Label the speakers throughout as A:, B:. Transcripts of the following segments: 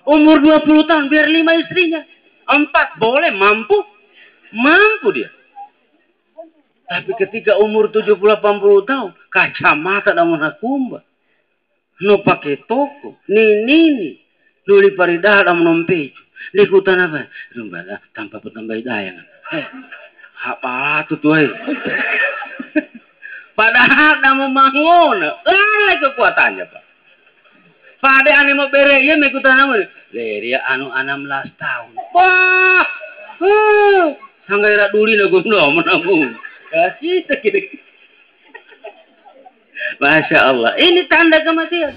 A: Umur 20 tahun biar 5 istrinya. 4 boleh, mampu. Mampu dia. Tapi ketika umur 70-80 tahun, kacamata dalam nakumba. No pakai toko, ni. Nuli paridah dalam nompeju. Likutan apa? Rumbala tanpa petambah dayang. Apa tuh tuh? Padahal nama mangon, lalai kekuatannya Pak. Pada ane mau bere ya mekutan nama. Leria anu 16 tahun. Wah, sanggai rak duli na gumno menamu. Kasih sekali. Masya Allah, ini tanda kematian.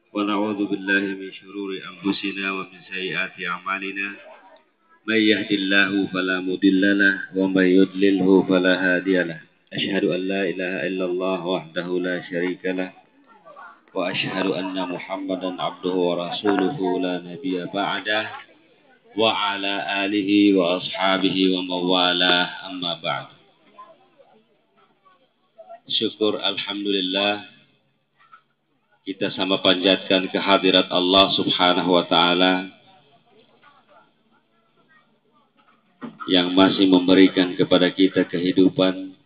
B: Wa na'udzu billahi min syururi anfusina wa min sayyiati a'malina. May yahdihillahu fala mudhillalah wa may yudlilhu fala hadiyalah. Asyhadu an la ilaha illallah wahdahu la syarikalah wa asyhadu anna Muhammadan abduhu wa rasuluhu la nabiyya ba'dah wa ala alihi wa ashabihi wa mawalah amma ba'd. Syukur alhamdulillah kita sama panjatkan kehadirat Allah Subhanahu wa Ta'ala yang masih memberikan kepada kita kehidupan,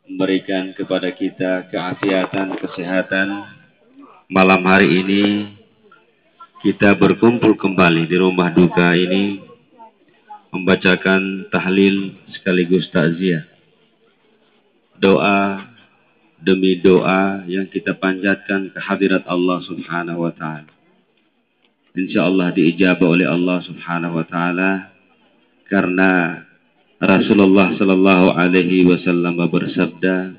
B: memberikan kepada kita keafiatan, kesehatan. Malam hari ini kita berkumpul kembali di rumah duka ini membacakan tahlil sekaligus takziah. Doa demi doa yang kita panjatkan kehadirat Allah Subhanahu wa Ta'ala. InsyaAllah diijabah oleh Allah Subhanahu wa Ta'ala karena Rasulullah Sallallahu Alaihi Wasallam bersabda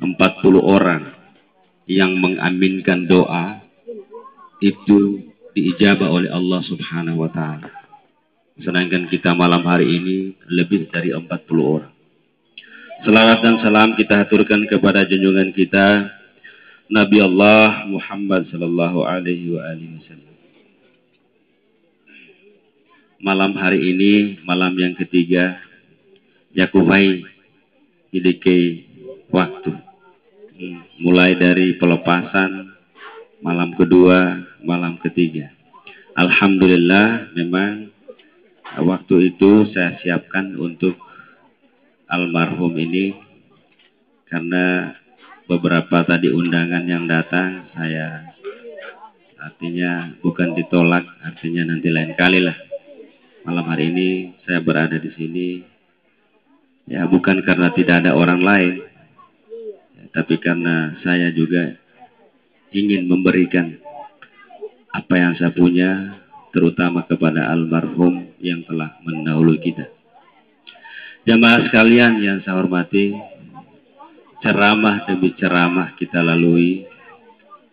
B: 40 orang yang mengaminkan doa itu diijabah oleh Allah Subhanahu wa Ta'ala. Sedangkan kita malam hari ini lebih dari 40 orang. Salawat dan salam kita haturkan kepada junjungan kita Nabi Allah Muhammad sallallahu alaihi wasallam. Malam hari ini malam yang ketiga Yakufai hidiki waktu. Mulai dari pelepasan malam kedua, malam ketiga. Alhamdulillah memang waktu itu saya siapkan untuk almarhum ini karena beberapa tadi undangan yang datang saya artinya bukan ditolak, artinya nanti lain kali lah. Malam hari ini saya berada di sini ya bukan karena tidak ada orang lain ya, tapi karena saya juga ingin memberikan apa yang saya punya terutama kepada almarhum yang telah mendahului kita. Jamaah sekalian yang saya hormati, ceramah demi ceramah kita lalui.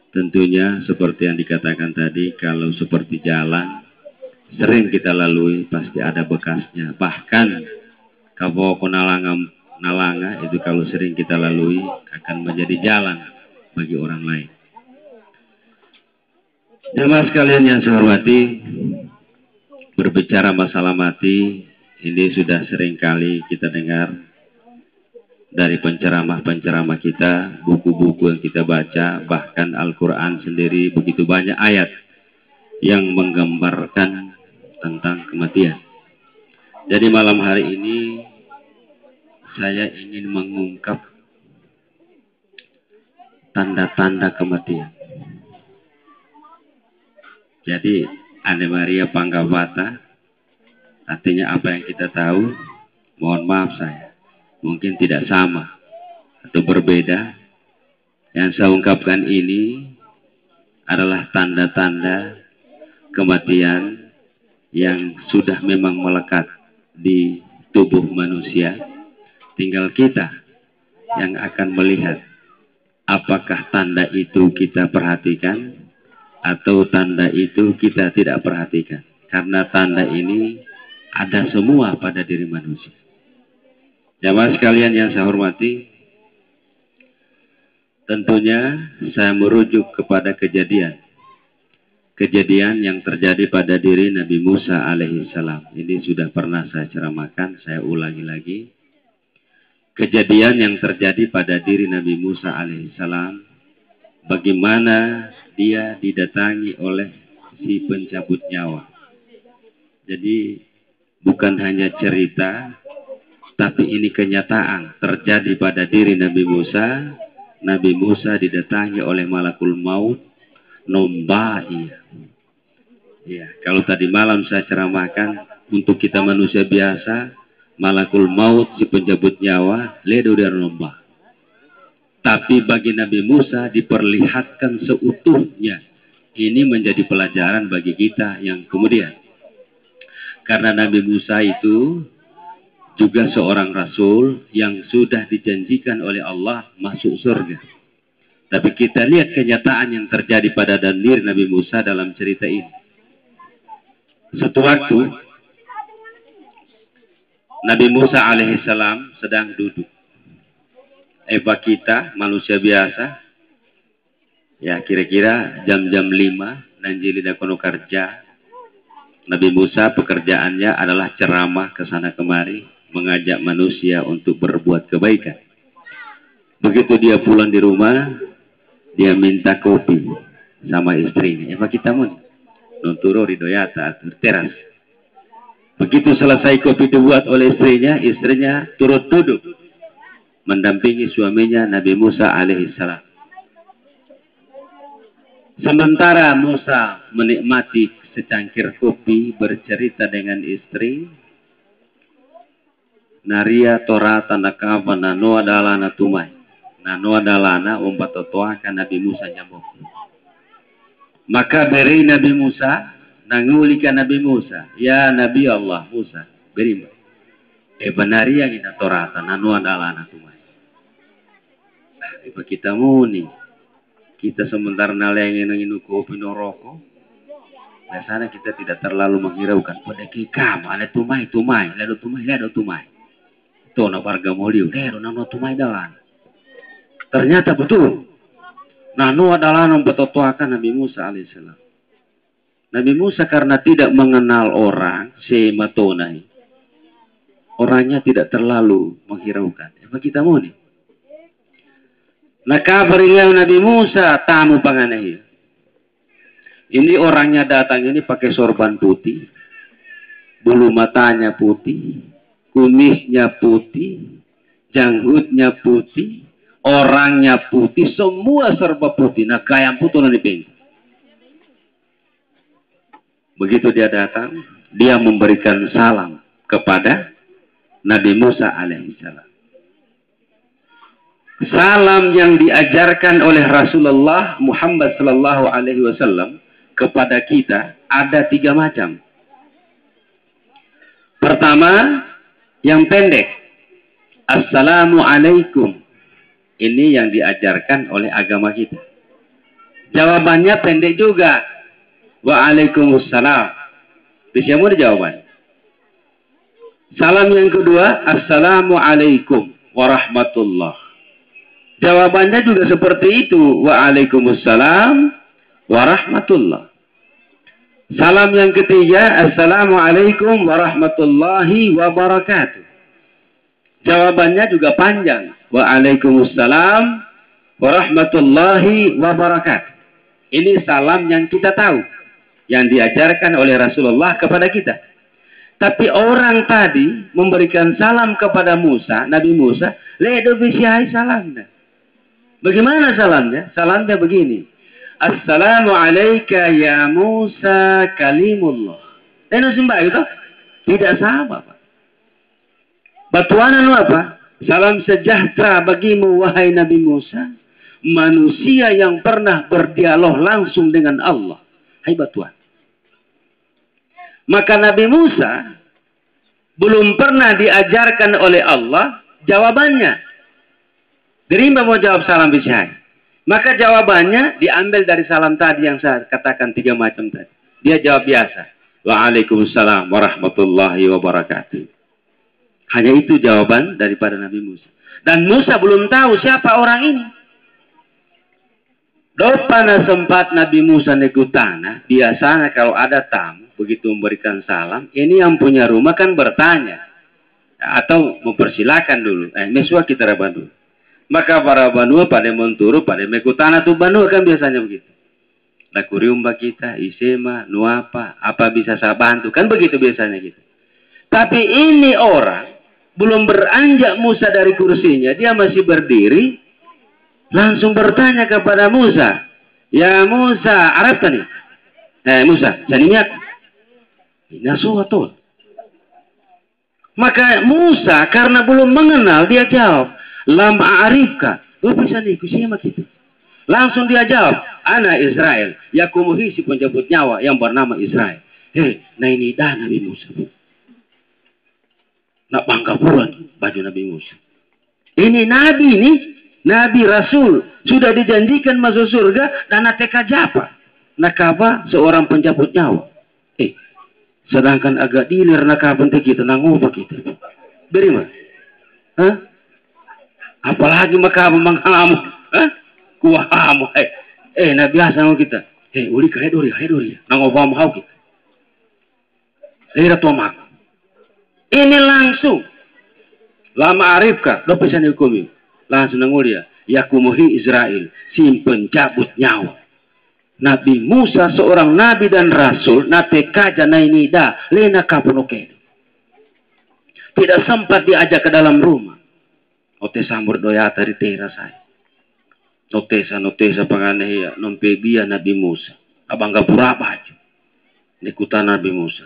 B: Tentunya seperti yang dikatakan tadi, kalau seperti jalan, sering kita lalui, pasti ada bekasnya. Bahkan, kalau nalanga itu kalau sering kita lalui, akan menjadi jalan bagi orang lain. Jamaah sekalian yang saya hormati, berbicara masalah mati, ini sudah sering kali kita dengar dari penceramah-penceramah kita, buku-buku yang kita baca, bahkan Al-Quran sendiri begitu banyak ayat yang menggambarkan tentang kematian. Jadi malam hari ini saya ingin mengungkap tanda-tanda kematian. Jadi Ane Maria Panggawata, artinya apa yang kita tahu, mohon maaf saya, mungkin tidak sama atau berbeda. Yang saya ungkapkan ini adalah tanda-tanda kematian yang sudah memang melekat di tubuh manusia. Tinggal kita yang akan melihat apakah tanda itu kita perhatikan atau tanda itu kita tidak perhatikan. Karena tanda ini ada semua pada diri manusia. Jamaah sekalian yang saya hormati, Tentunya saya merujuk kepada kejadian yang terjadi pada diri Nabi Musa alaihissalam. Ini sudah pernah saya ceramahkan, saya ulangi lagi. Kejadian yang terjadi pada diri Nabi Musa alaihissalam, bagaimana dia didatangi oleh si pencabut nyawa. Jadi bukan hanya cerita, tapi ini kenyataan terjadi pada diri Nabi Musa. Nabi Musa didatangi oleh malakul maut, nombai. Ya, kalau tadi malam saya ceramahkan, untuk kita manusia biasa, malakul maut si pencabut nyawa, ledo dan nomba. Tapi bagi Nabi Musa diperlihatkan seutuhnya. Ini menjadi pelajaran bagi kita yang kemudian. Karena Nabi Musa itu juga seorang rasul yang sudah dijanjikan oleh Allah masuk surga. Tapi kita lihat kenyataan yang terjadi pada diri Nabi Musa dalam cerita ini. Suatu waktu Nabi Musa alaihissalam sedang duduk. Kita manusia biasa, ya kira-kira jam-jam 5 nanjili dakono kerja. Nabi Musa pekerjaannya adalah ceramah ke sana kemari, mengajak manusia untuk berbuat kebaikan. Begitu dia pulang di rumah, dia minta kopi sama istrinya. Kita mun nonturo ridoyata teras. Begitu selesai kopi dibuat oleh istrinya turut duduk mendampingi suaminya Nabi Musa alaihissalam. Sementara Musa menikmati secangkir kopi bercerita dengan istri, Naria torata nakava nano adalana tumai. Nano adalana umpatotoakan Nabi Musa nyamuk. Maka beri Nabi Musa, nangulikan Nabi Musa. Ya Nabi Allah Musa, beri. Benaria kita torata nano adalana tumai. Kita muni. Kita sementara nalengin nginu kopi no rokok. Biasanya kita tidak terlalu menghiraukan. Pada kikam, ada tumai, ledo tumai. Itu na warga moliu, nano tumai dalan. Ternyata betul. Nano adalah mempertotoakan Nabi Musa alaihissalam. Nabi Musa karena tidak mengenal orang, sematonai. Orangnya tidak terlalu menghiraukan. Kita mau nih. Nah kabarnya Nabi Musa tamu panganahi. Ini orangnya datang ini pakai sorban putih, bulu matanya putih, kumisnya putih, janggutnya putih, orangnya putih, semua serba putih. Nah kayang putih nanti peng. Begitu dia datang, dia memberikan salam kepada Nabi Musa alaihissalam. Salam yang diajarkan oleh Rasulullah Muhammad sallallahu alaihi wasallam kepada kita ada 3 macam. Pertama, yang pendek. Assalamualaikum. Ini yang diajarkan oleh agama kita. Jawabannya pendek juga. Waalaikumsalam. Bisa mau jawaban. Salam yang kedua, Assalamualaikum warahmatullah. Jawabannya juga seperti itu. Waalaikumsalam warahmatullah. Salam yang ketiga, Assalamualaikum warahmatullahi wabarakatuh. Jawabannya juga panjang. Waalaikumsalam warahmatullahi wabarakatuh. Ini salam yang kita tahu. Yang diajarkan oleh Rasulullah kepada kita. Tapi orang tadi memberikan salam kepada Musa, Nabi Musa, ledo bisyai salamnya. Bagaimana salamnya? Salamnya begini. Assalamualaikum ya Musa kalimullah. Sembah gitu? Tidak sama, Pak. Batuanan apa? Salam sejahtera bagimu wahai Nabi Musa, manusia yang pernah berdialog langsung dengan Allah. Hai batuan. Maka Nabi Musa belum pernah diajarkan oleh Allah jawabannya. Derima mau jawab salam bisyai. Maka jawabannya diambil dari salam tadi yang saya katakan 3 macam tadi. Dia jawab biasa. Waalaikumsalam warahmatullahi wabarakatuh. Hanya itu jawaban daripada Nabi Musa. Dan Musa belum tahu siapa orang ini.
A: Dopana sempat Nabi Musa nekutana, biasanya kalau ada tamu, begitu memberikan salam, ini yang punya rumah kan bertanya. Atau mempersilakan dulu. Mesua kita rabandu. Maka para banua pada menturu, pada mekutana tuh banua kan biasanya begitu. Lakuriumba kita, isema, nuapa, apa bisa saya bantu. Kan begitu biasanya gitu. Tapi ini orang, belum beranjak Musa dari kursinya, dia masih berdiri, langsung bertanya kepada Musa, ya Musa, Arab tadi. Musa, sanimiak. Nasuhatul. Maka Musa karena belum mengenal, dia jawab, lam a'rifka. Lu bisa nih, kusima kita. Langsung dia jawab, ana Israel. Yakumuhi si penjemput nyawa yang bernama Israel. Nah ini dah Nabi Musa. Nak bangga pula baju Nabi Musa. Ini Nabi nih. Nabi Rasul sudah dijanjikan masuk surga dan nateka japa. Nakaba seorang penjemput nyawa. Sedangkan agak dilir nakaba kita nangoba kita. Beri mah. Apalagi makaba manghalamu. Kuahamu. Nah biasa mau kita. Uli kahedori. Nangoba mau kita. Lira tomak. Ini langsung. Lama arifka. Do pesan hukumi. Langsung nangulia. Yakumuhi Israel. Si pencabut nyawa. Nabi Musa seorang nabi dan rasul. Nateka janainida. Lena kapunoke. Tidak sempat diajak ke dalam rumah. Ote sambur doya dari tera saya. Notesa panganeh nompebia Nabi Musa. Abang gapura baju. Nikutan Nabi Musa.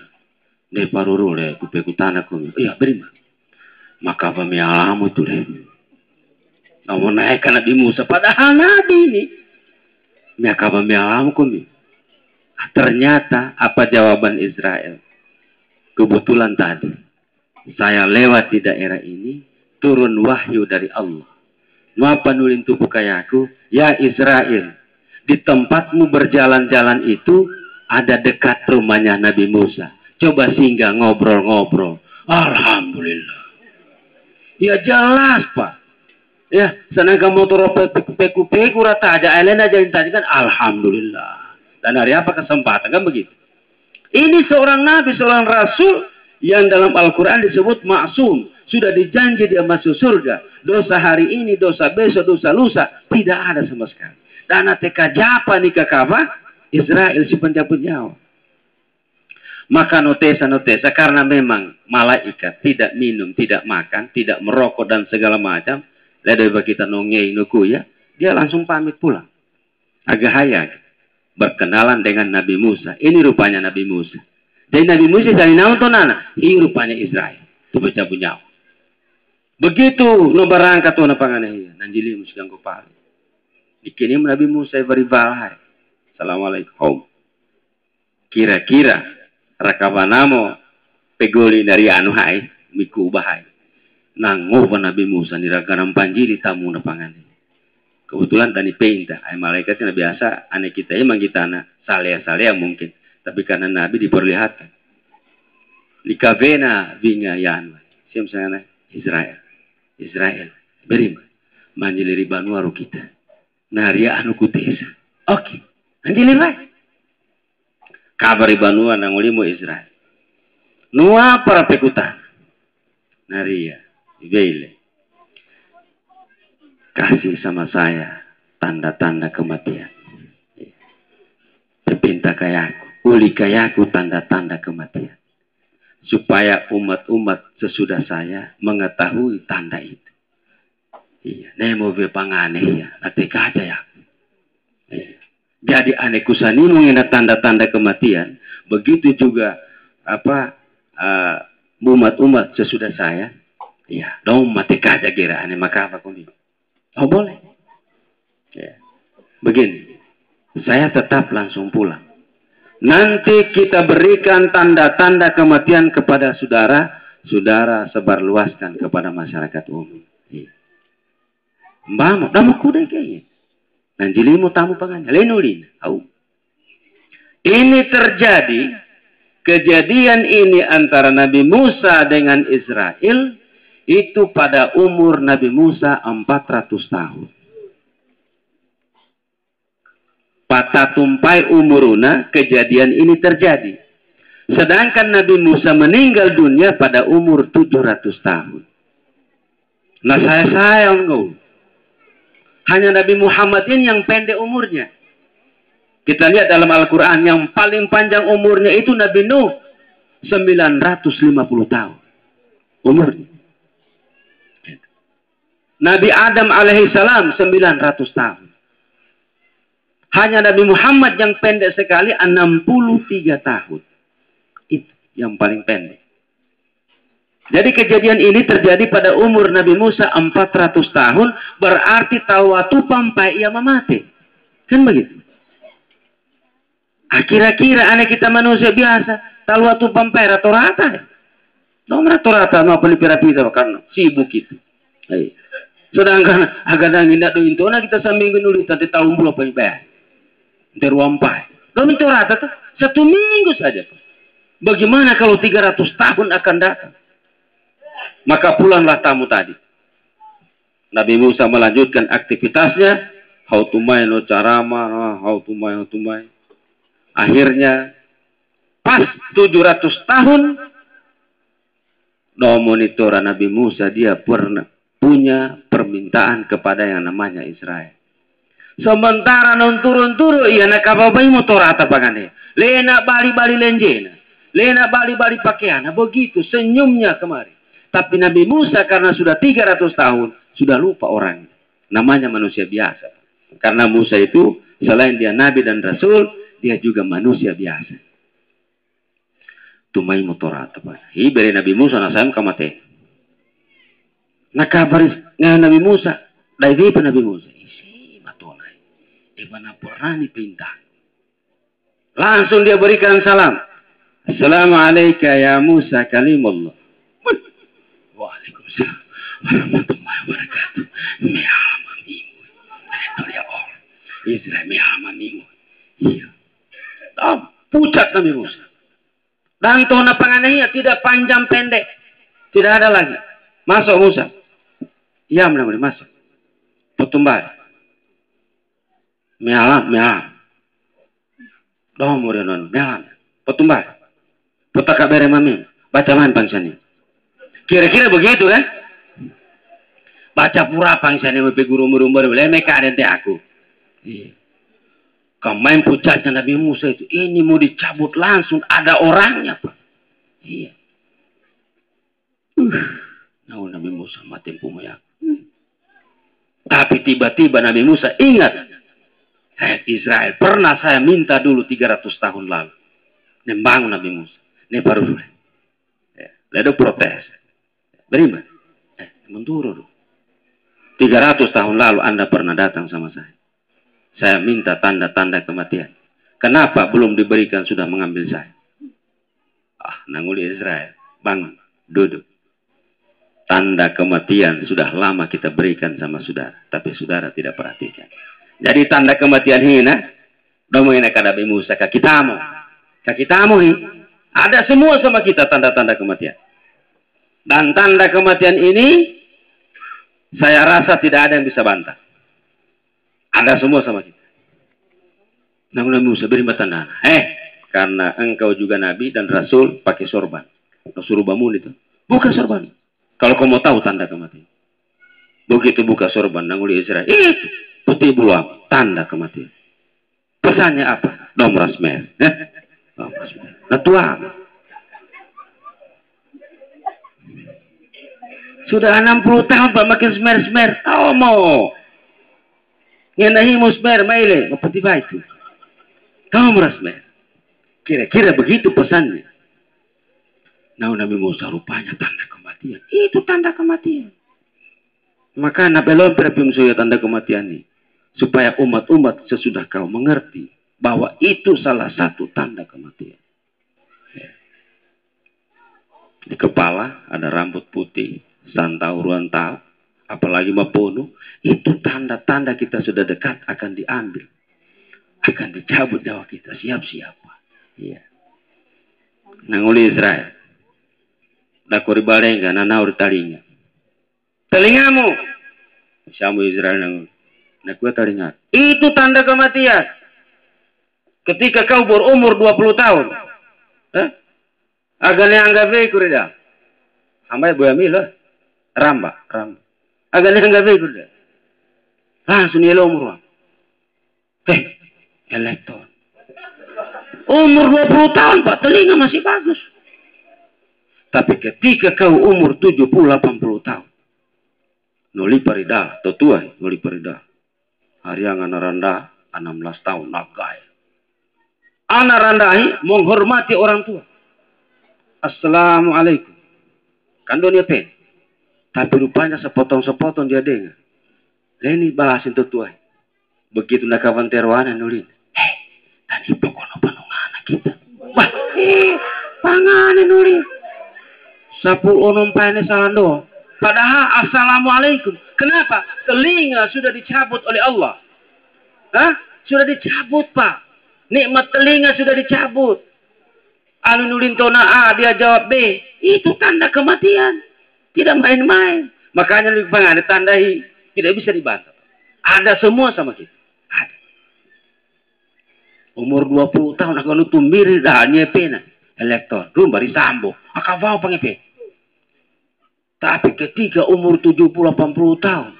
A: Ne parurule kupekutana kumi. Iya berima. Maka kami alamu itu deh. Namun naikkan Nabi Musa. Padahal Nabi ini. Maka kami alamu kumi. Ternyata apa jawaban Israel. Kebetulan tadi. Saya lewat di daerah ini. Turun wahyu dari Allah. Nuapa nulin tubuh kayaku. Ya Israel. Di tempatmu berjalan-jalan itu. Ada dekat rumahnya Nabi Musa. Coba singgah ngobrol-ngobrol. Alhamdulillah. Ya jelas Pak. Ya, senangga motor peku-peku rata aja elen aja tadi kan alhamdulillah. Dan hari apa kesempatan kan begitu. Ini seorang nabi, seorang rasul yang dalam Al-Qur'an disebut maksum, sudah dijanji dia masuk surga. Dosa hari ini, dosa besok, dosa lusa tidak ada sama sekali. Dan teka japa nikah kaba Israel si pencabut nyawa. Maka notesa karena memang malaikat tidak minum, tidak makan, tidak merokok dan segala macam. Lalu kita nongei nuku ya, dia langsung pamit pulang. Agak hayak berkenalan dengan Nabi Musa. Ini rupanya Nabi Musa. Dan Nabi Musa dari nonton anak, ini rupanya Israel. Itu baca punya. Begitu no barangkat tuh napangannya. Nanjili musikang kepala. Dikirim Nabi Musa beribalah. Assalamualaikum. Kira-kira rakabanamo pegoli dari anu hai miku bahai nangoba Nabi Musa niragaram panjiri tamu na pangane kebetulan tani peinta ay malaikatnya biasa ane kita emang kita na saleh mungkin tapi karena Nabi diperlihatkan likavena vinga yan siam sana Israel berim manjili banu aru kita naria anu kutesa oke anjili lah kabar ibanua nang ulimo Israel. Nua para pekutan. Naria, ibele. Kasih sama saya tanda-tanda kematian. Berpinta kayaku, uli kayaku tanda-tanda kematian. Supaya umat-umat sesudah saya mengetahui tanda itu. Iya, nemo be pangane ya, nanti kada ya. Iya. Jadi anekusani mengenai tanda-tanda kematian. Begitu juga umat-umat sesudah saya. Ya, dong mati kaja kira ane maka apa kuni. Oh boleh. Ya. Begini. Saya tetap langsung pulang. Nanti kita berikan tanda-tanda kematian kepada saudara. Saudara sebarluaskan kepada masyarakat umum. Ya. Mbak, mau kuda kayaknya. Nanjilimu tamu pangannya. Lenulin. Ini terjadi. Kejadian ini antara Nabi Musa dengan Israel. Itu pada umur Nabi Musa 400 tahun.
B: Patatumpai umuruna, kejadian ini terjadi. Sedangkan Nabi Musa meninggal dunia pada umur 700 tahun. Nah saya sayang kau. Hanya Nabi Muhammad ini yang pendek umurnya. Kita lihat dalam Al-Quran yang paling panjang umurnya itu Nabi Nuh. 950 tahun. Umurnya. Nabi Adam alaihissalam 900 tahun. Hanya Nabi Muhammad yang pendek sekali 63 tahun. Itu yang paling pendek. Jadi kejadian ini terjadi pada umur Nabi Musa 400 tahun. Berarti tawatu pampai ia memati. Kan begitu. Kira-kira anak kita manusia biasa. Tawatu pampai rata-rata. Nomor rata-rata mau beli pira-pira kan sibuk itu. Sedangkan agak nangin dak do intona kita sambil nulis tadi tahun berapa bayar. Terwampai. Kalau itu rata tuh 1 minggu saja. Bagaimana kalau 300 tahun akan datang? Maka pulanglah tamu tadi. Nabi Musa melanjutkan aktivitasnya. Hautumai no carama, hautumai. Akhirnya pas 700 tahun no monitoran Nabi Musa dia pernah punya permintaan kepada yang namanya Israel. Sementara non turun-turun iya nak kababai motor atau pagane. Lena bali-bali lenjena. Lena bali-bali pakaian. Begitu senyumnya kemarin. Tapi Nabi Musa karena sudah 300 tahun sudah lupa orang. Namanya manusia biasa. Karena Musa itu selain dia nabi dan rasul, dia juga manusia biasa. Tumai motor atau apa? Iberi Nabi Musa nasam kamate. Nak kabar Nabi Musa, dari Nabi Musa. Isi matonai. Ibana pernah diperintah. Langsung dia berikan salam. Assalamualaikum ya Musa kalimullah. Waalaikumsalam warahmatullahi wabarakatuh. Mehamamimu. Ya Allah. Israel mehamamimu. Iya. Pucat Nabi Musa. Dan tona pangannya tidak panjang pendek. Tidak ada lagi. Masuk Musa. Ya benar-benar masuk. Petumbar. Mehalam. Doh muridon. Mehalam. Petumbar. Petaka bere mami. Baca man pangsani. Kira-kira begitu kan? Baca pura pangsani mepe guru merumbar. Mereka ada aku. Iya. Kemain pucatnya Nabi Musa itu. Ini mau dicabut langsung. Ada orangnya Pak. Iya. Nah Nabi Musa mati pumayak. Tapi tiba-tiba Nabi Musa ingat. Israel. Pernah saya minta dulu 300 tahun lalu. Membangun Nabi Musa. Ini baru dulu. Lalu protes. Beriman. Menturun. 300 tahun lalu Anda pernah datang sama saya. Saya minta tanda-tanda kematian. Kenapa belum diberikan sudah mengambil saya? Nanguli Israel. Bangun. Duduk. Tanda kematian sudah lama kita berikan sama saudara. Tapi saudara tidak perhatikan. Jadi tanda kematian hina. Domongin Nabi Musa. Kakitamu. Ada semua sama kita tanda-tanda kematian. Dan tanda kematian ini. Saya rasa tidak ada yang bisa bantah. Ada semua sama kita. Nabi Musa beri tanda. Karena engkau juga Nabi dan Rasul pakai sorban. Suruh bangun itu. Bukan sorban. Kalau kau mau tahu tanda kematian. Begitu buka sorban. Nanguli Israel. Itu. Putih beruang. Tanda kematian. Pesannya apa? Nomor rasmer. Nah tuang. Sudah 60 tahun Pak makin smer-smer. Tahu mau. Ngenahi musmer maile. Seperti itu. Tahu merasmer. Kira-kira begitu pesannya. Nah Nabi Musa rupanya tanda kematian. Itu tanda kematian. Maka Nabi Allah berpimsuya tanda kematian ini. Supaya umat-umat sesudah kau mengerti. Bahwa itu salah satu tanda kematian. Di kepala ada rambut putih. Santau ruantau. Apalagi mapono. Itu tanda-tanda kita sudah dekat akan diambil. Akan dicabut nyawa kita. Siap-siap. Iya. Nanguli Israel. Dakuri balenga. Nanaur talinga. Telingamu. Samu Israel nanguli. Nakua talinga. Itu tanda kematian.
A: Ketika kau berumur 20 tahun. Agaknya anggap kurida. Sampai buami lah. Ramba. Agaknya anggap kurida. Langsung dia umur. Elektron. Umur 20 tahun Pak, telinga masih bagus. Tapi ketika kau umur 70-80 tahun. Nuli parida, totua, nuli parida. Hari yang anak rendah, 16 tahun, nagai. Anak rendahi menghormati orang tua. Assalamualaikum. Kan dunia pen. Tapi rupanya sepotong-sepotong dia dengar. Ini bahasin totua. Begitu nak kawan terwana nuli. Tadi pokoknya panungan kita. Wah, pangan nuli. Sapul onom paine salando. Padahal assalamualaikum. Kenapa? Telinga sudah dicabut oleh Allah. Sudah dicabut, Pak. Nikmat telinga sudah dicabut. Anu nulin tona A, dia jawab B. Itu tanda kematian. Tidak main-main. Makanya lebih pengen ditandai. Tidak bisa dibantah. Ada semua sama kita. Ada. Umur 20 tahun aku nutumbiri dah nyepena. Elektor. Rumah disambo. Akak bau pengepe. Tapi ketika umur 70-80 tahun.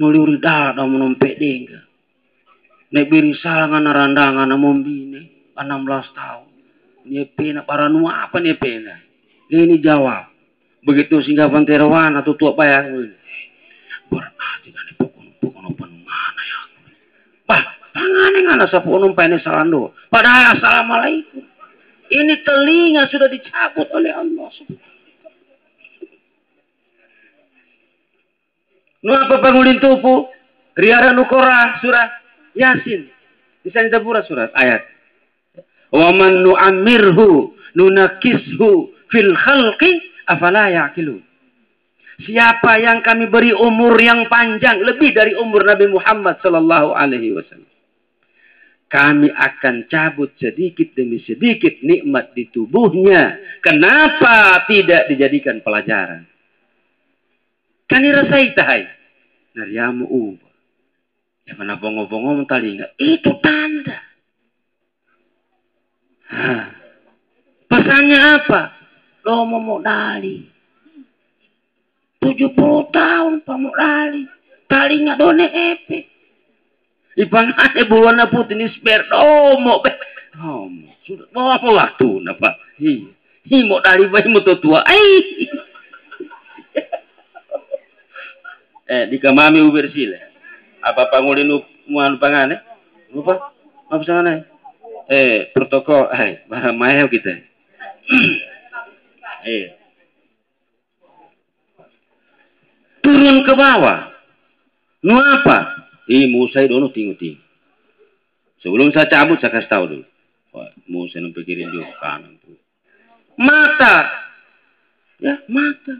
A: Nuli dah menumpek dengga. Nek biri salangan randangan mombine 16 tahun. Nyepena para nua apa nyepena. Ini jawab. Begitu singgah panterwan atau tua payah. Berarti kan pokok mana ya. Bah, tangan yang ada sapu paine salando. Padahal assalamualaikum. Ini telinga sudah dicabut oleh Allah. Nu apa pangulin tupu? Riara nukora surah Yasin. Bisa ditapura surat ayat. Wa man nu'ammirhu nunakishu fil khalqi afala ya'qilun. Siapa yang kami beri umur yang panjang lebih dari umur Nabi Muhammad sallallahu alaihi wasallam. Kami akan cabut sedikit demi sedikit nikmat di tubuhnya. Kenapa tidak dijadikan pelajaran? Kan dirasai tahai. Nariamu ubah. Ya mana bongo-bongo talinga. Itu tanda. Pesannya apa? Lo mau modali. 70 tahun pamodali. Talinga done epe. Ipangane buana putih ni sper. Mo. Sudah mau waktu napa? Hi modali bae moto tua. Di kamami ubersile. Apa pangulin muan pangane? Lupa? Apa sana? Protokol, barang mahal kita. Turun ke bawah. Nu apa? Musai dono tinggi. Sebelum saya cabut saya kasih tahu dulu. Musai nu pikirin dulu kanan tuh. Mata. Ya, mata.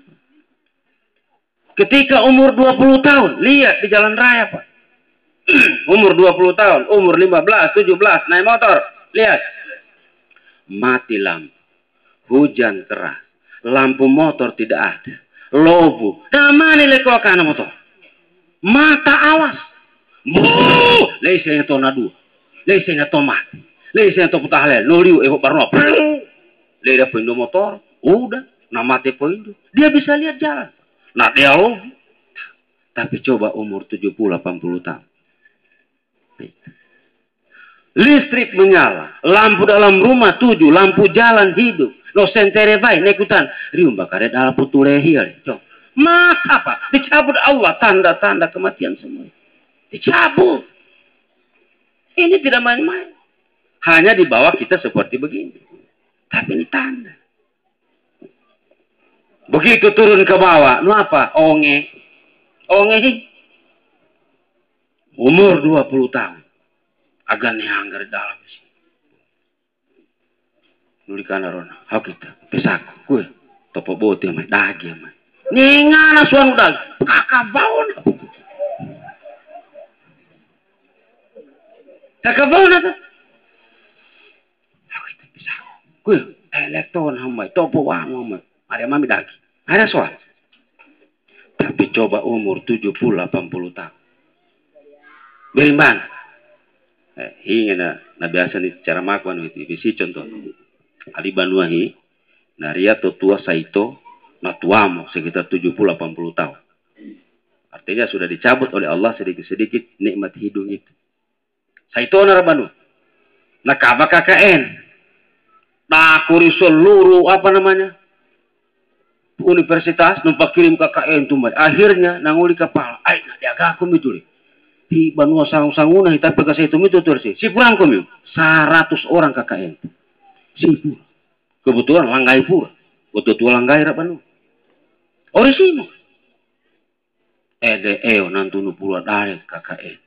A: Ketika umur 20 tahun, lihat di jalan raya, Pak. Umur 20 tahun, umur 15, 17, naik motor. Lihat. Mati lampu. Hujan keras. Lampu motor tidak ada. Lobu. Damani leko kana motor. Mata awas. Leisenya to nadu. Leisenya to mati. Leisenya to putahlel. Noliu ebo barno. Leda poindo motor. Udah. Namate poindo. Dia bisa lihat jalan. Nah dia lobu. Tapi coba umur 70-80 tahun. Listrik menyala. Lampu dalam rumah 7. Lampu jalan hidup. No sentere baik. Nekutan. Rium bakare dalam putulehi. Mata apa? Dicabut Allah. Tanda-tanda kematian semua. Dicabut. Ini tidak main-main. Hanya di bawah kita seperti begini. Tapi ini tanda. Begitu turun ke bawah. Nu apa? Onge. Umur 20 tahun. Agak nehanggar dalam sih. Nulikan arona. Hau kita. Pesaku. Kue. Topo bote mai. Dagi mai. Nengana suan udah. Kakabawon. Kakabawon apa? Hau kita pesaku. Kue. Elektron hamai. Topo wang hamai. Ada mami dagi. Ada soal. Tapi coba umur 70-80 tahun. Berimbang. Hingga na biasa ni cara makan itu. Bisi contoh. Ali banuahi. Naria tua saito. Na tuamo sekitar 70-80 tahun. Artinya sudah dicabut oleh Allah sedikit-sedikit nikmat hidung itu. Saito narabanu. Nakaba KKN. Nakuri seluruh apa namanya? Universitas numpak kirim KKN tumbay. Akhirnya nanguli kepala. Ay, nadiaga aku itu. Di Banua sang-sanguna tapi kasih itu terus. Si pulang kami. 100 orang KKN. Si pura. Kebetulan langgai pura. Betul-betul langgai rabanu. Orisimo. Eo nantunu pura dari KKN.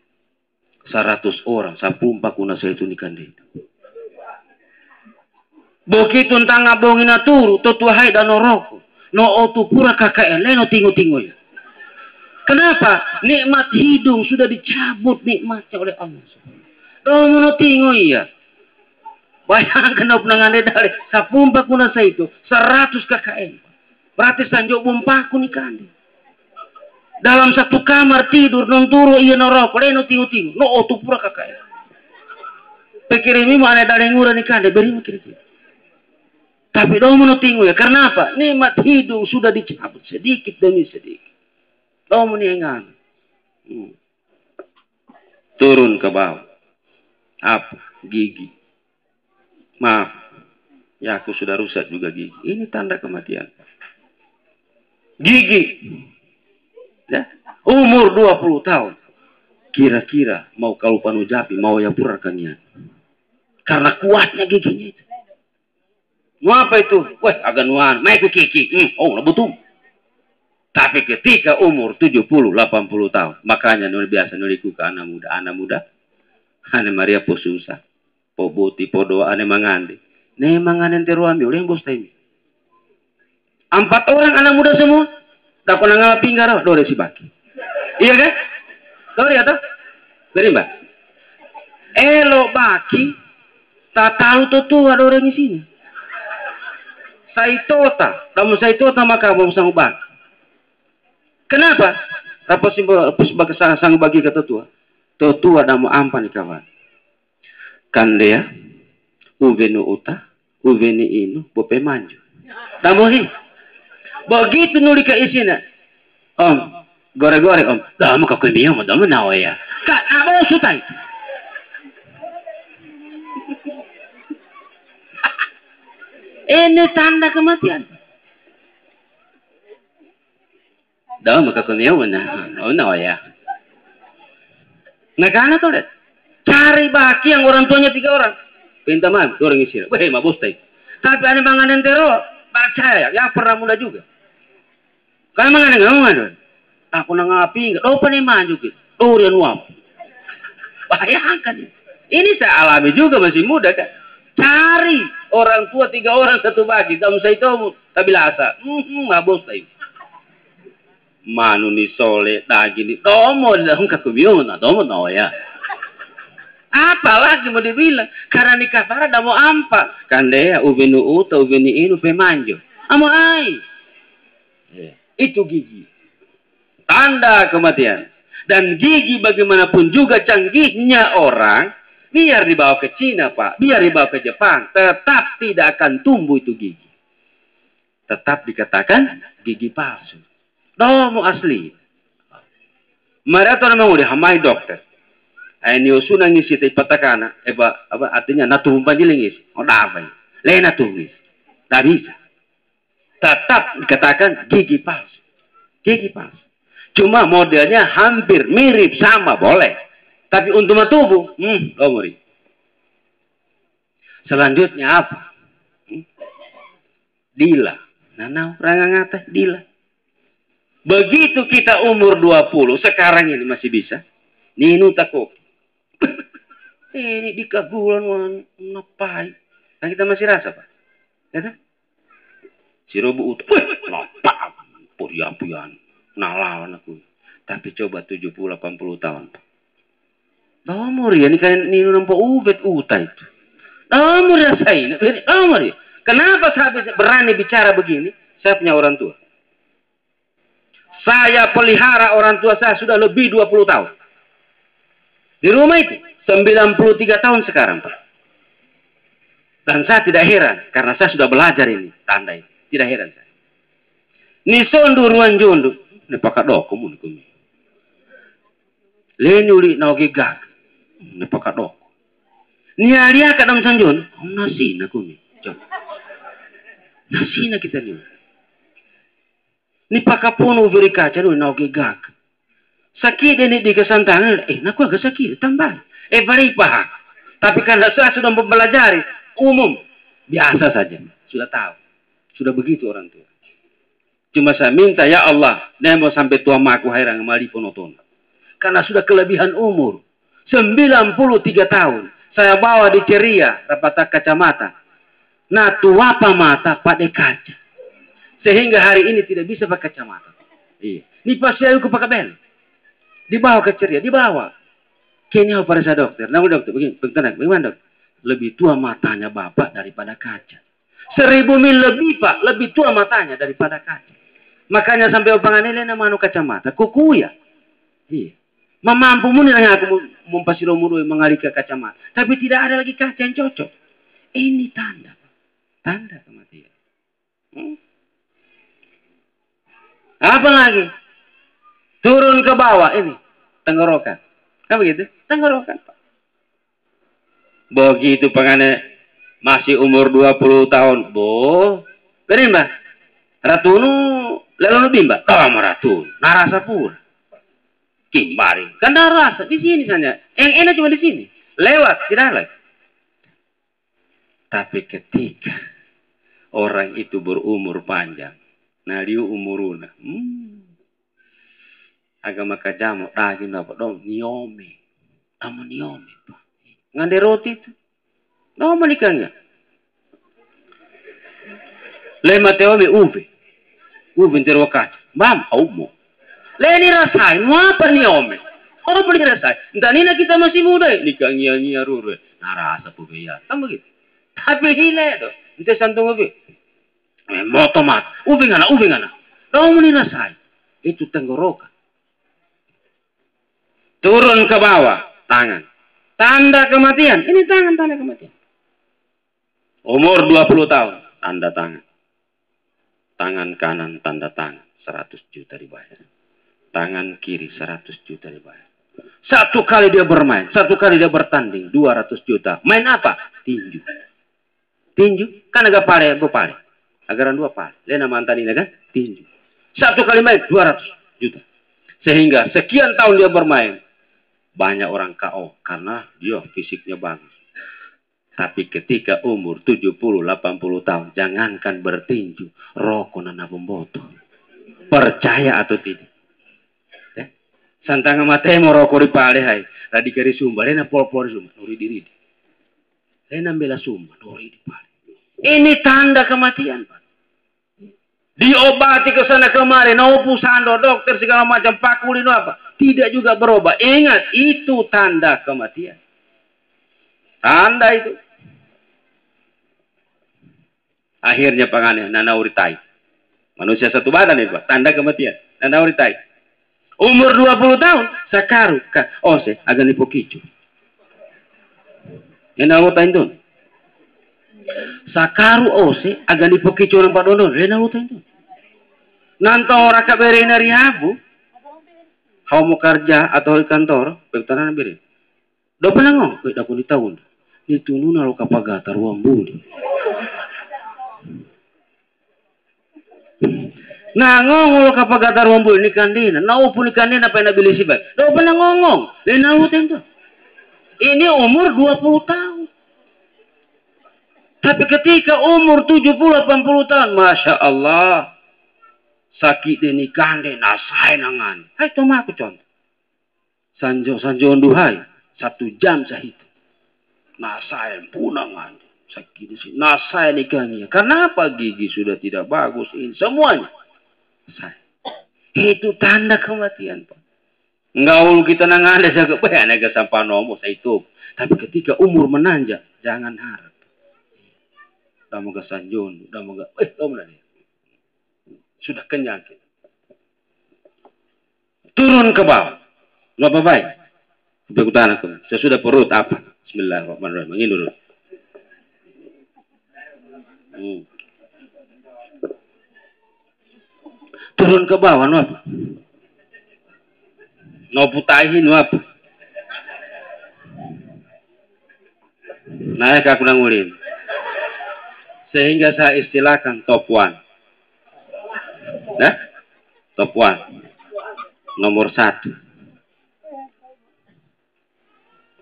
A: 100 orang. Sampumpa kuna saya itu nikandi. Begitu tentang ngabongin aturu. Totuahai dan noroko. No otu pura KKN. Leno tingu-tingu ya. Kenapa? Nikmat hidung sudah dicabut nikmatnya oleh Allah. Kalau no tingu iya. Bayangkan na penangane dari. Sapumpa kuna saya itu. 100 KKN. Berarti sanjok bumpaku nikandi. Dalam satu kamar tidur, non turu iya noroko, leno tingu-tingu, no otu pura KKN. Pikirimi mana ada yang ngurah nikah, beri kira-kira. Tapi dong mau tingu ya, karena apa? Nikmat hidung sudah dicabut sedikit demi sedikit. Dong menyengang. Turun ke bawah. Apa? Gigi. Maaf, ya aku sudah rusak juga gigi. Ini tanda kematian. Gigi. Ya, umur 20 tahun. Kira-kira mau kalau panujapi, mau yang purakannya. Karena kuatnya giginya itu. Mau apa itu? Wah, agak nuan. Maiku kiki. Betul. Tapi ketika umur 70-80 tahun. Makanya nuri biasa nuriku ke anak muda. Anak muda. Ane Maria po susah. Po buti, po doa, ane mangandi. Ne manganen teruami. Oleh yang bos taimi. 4 orang anak muda semua. Tak pernah ngapi nggak dore si baki. Iya kan? Dore atau? Beri mbak. Elo baki. Tak tahu tuh ada orang di sini. Saitota. Kamu saitota maka mau sang baki. Kenapa? Apa sebagai sang bagi kata tua? Tua dah mau ampan nih kawan. Kan dia. Uvenu uta. Uveni inu. Bope manju. Tamuhi. Begitu nuli ke isina. Om, gore-gore om. Damu ka kumiyo mo, damu na ya. Kak, amo sutay. Ini tanda kematian. Damu ka kumiyo mo na ya. Nagana to lihat. Cari baki yang orang tuanya 3 orang. Pinta maaf, orang isina. Weh, mabos tayo. Tapi ada manganan tero, percaya, yang pernah muda juga. Kalau mana ngomong aku nangapi, oh peniman juga, rian uang. Bayangkan, ini saya alami juga masih muda kan. Cari orang tua 3 orang satu bagi, kamu saya tahu, tapi lasa, mabos tayo. Manu ni sole, dagi ni, tomo dah kakubiyon na, tomo na ya. Apalagi mau dibilang, karena nikah para dah mau ampa, kan dia ubenu uta ubeni inu pemanjo, amo ai. Itu gigi. Tanda kematian. Dan gigi bagaimanapun juga canggihnya orang. Biar dibawa ke Cina Pak. Biar dibawa ke Jepang. Tetap tidak akan tumbuh itu gigi. Tetap dikatakan gigi palsu. Domo asli. Mereka namanya udah hamai dokter. Ini usuna ngisi te patakana. Apa artinya natumpan dilingis. Oh damai. Lena tumis. Tak bisa. Tetap dikatakan gigi palsu. Gigi palsu. Cuma modelnya hampir mirip sama boleh. Tapi untuk tubuh, omori. Selanjutnya apa? Dila. Nah, orang ngata dila. Begitu kita umur 20, sekarang ini masih bisa. Ninu takut. Ini dikagulan napai. Nah, kita masih rasa, Pak. Ya kan? Si Robo utuh, napak, purian, nalawan aku. Tapi coba 70-80 tahun. Nomor ya, ini kan ninu nampak ubet uta itu. Nomor ya saya, nomor ya. Kenapa saya berani bicara begini? Saya punya orang tua. Saya pelihara orang tua saya sudah lebih 20 tahun. Di rumah itu 93 tahun sekarang, Pak. Dan saya tidak heran karena saya sudah belajar ini tanda ini. Tidak heran saya. Ni sondu ruan jondu, ne pakat doko mun kumi. Leni uli nauge gag, ne pakat doko. Ni alia kadam sanjon, nasi na kumi. Nasi na kita ni. Ni pakapono veri kaca uli nauge gag. Sakit ini di kesantangan, naku agak sakit, tambah. Bari pahak. Tapi karena saya sudah mempelajari, umum, biasa saja. Sudah tahu. Sudah begitu orang tua. Cuma saya minta, ya Allah, nemo sampai tua maku hairang mali ponoton. Karena sudah kelebihan umur. 93 tahun. Saya bawa di ceria, dapat kacamata. Nah, tua apa mata pada kaca. Sehingga hari ini tidak bisa pakai kacamata. Iya. Ini pasti aku pakai bel. Dibawa ke ceria, dibawa. Kayaknya pada saya dokter. Nah, dokter, bagaimana dokter? Lebih tua matanya bapak daripada kaca. 1000 mil lebih, Pak. Lebih tua matanya daripada kaca. Makanya sampai opangan ini nama anu kacamata. Kuku ya. Iya. Mamampu muni nanya aku mumpasiro muru mengalih ke kacamata. Tapi tidak ada lagi kaca yang cocok. Ini tanda. Tanda kematian. Apa lagi? Turun ke bawah ini. Tenggorokan. Kan begitu? Tenggorokan, Pak. Begitu pengane masih umur 20 tahun. Berimba. Ratunu lalu bimba. Tama ratun. Narasa pura. Kimbari. Kan narasa. Di sini saja. Yang enak cuma di sini. Lewat. Tidak lagi. Tapi ketika orang itu berumur panjang. Nah, dia umuruna. Agama kajamu. Daging dapat dong. Niome. Nama niome. Ngande roti itu. Nama menikahnya. Lema teome uve. Uve nterwa kaca. Mam, aumo. Leni rasain. Apa niome? Apa boleh rasain? Entah nina kita masih muda. Nikah ngia-ngia rure. Narasa pubeya. Kan begitu. Tapi hile itu. Entah santung uve. Motomat. Uve ngana. Nama nina rasain. Itu tenggorokan. Turun ke bawah, tangan. Tanda kematian. Ini tangan, tanda kematian. Umur 20 tahun, tanda tangan. Tangan kanan, tanda tangan. 100 juta dibayar. Tangan kiri, 100 juta dibayar. Satu kali dia bermain, satu kali dia bertanding, 200 juta. Main apa? Tinju. Tinju? Kan agak pare, pare. Agaran 2 pare. Lena mantan ini kan? Tinju. Satu kali main, 200 juta. Sehingga sekian tahun dia bermain. Banyak orang KO karena dia fisiknya bagus. Tapi ketika umur 70-80 tahun, jangankan bertinju, rokok nana pemboto. Percaya atau tidak? Santang mate mau rokok di pale hai. Radikari sumba, lena pol-pol sumba, nuri diri. Lena bela sumba, nuri di pale. Ini tanda kematian, Pak. Diobati ke sana kemari, naupu sando, dokter segala macam, pakulino apa. Tidak juga berubah. Ingat, itu tanda kematian. Tanda itu. Akhirnya pangane, nanauritai. Manusia satu badan itu, Pak. Tanda kematian. Nanauritai. Umur 20 tahun, sakaru. Ose, agak nipokicu. Yang nautain itu. Sakaru ose, agak nipokicu ng padono. Yang nautain itu. Nantong raka beri na rihabu. Kau mau kerja atau di kantor, pegatanan beri. Do panango, kau dah pun di tahun. Ditunu nalo kapagata ruang budi. Nah ngomong kapagata ruang budi ni kandina. Nau pun ni kandina apa yang nabili sibay. Do panangongong, lenawu tentu. Ini umur 20 tahun. Tapi ketika umur 70-80 tahun, Masya Allah. Sakit ini kande nasai nangan. Hai toma aku contoh. Sanjo duhai 1 jam sahit. Nasai punangan. Sakit di sini. Nasai nikahnya. Karena apa gigi sudah tidak bagus ini semuanya. Nasai. Itu tanda kematian, Pak. Enggak ulu kita nangan ada jaga bayar naga sampah nomo saya itu. Tapi ketika umur menanjak jangan harap. Dah moga sanjon, dah moga sudah kenyang kita. Turun ke bawah. Apa baik?
B: Bekutanakum. Sesudah perut apa? Bismillahirrahmanirrahim. Ini dulu. Turun ke bawah nu apa? No putahin nu apa? Naik aku nangulin. Sehingga saya istilahkan top one. Nah, top one. Nomor 1.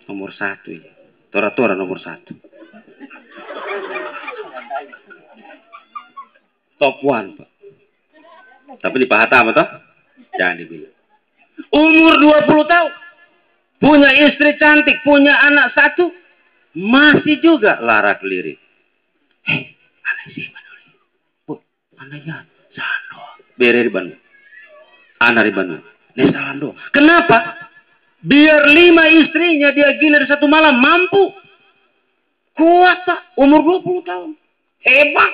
B: Nomor 1 ya. Tora-tora nomor 1. Top one, Pak. Tapi di Pahatama toh? Jangan dibilang. Umur 20 tahun. Punya istri cantik, punya anak 1. Masih juga larak lirik. Anak sih Bandung. Bu, anaknya Sando. Bere di Bandung. Anak di Bandung. Nesando. Kenapa? Biar 5 istrinya dia gilir satu malam mampu. Kuat Pak. Umur 20 tahun. Hebat.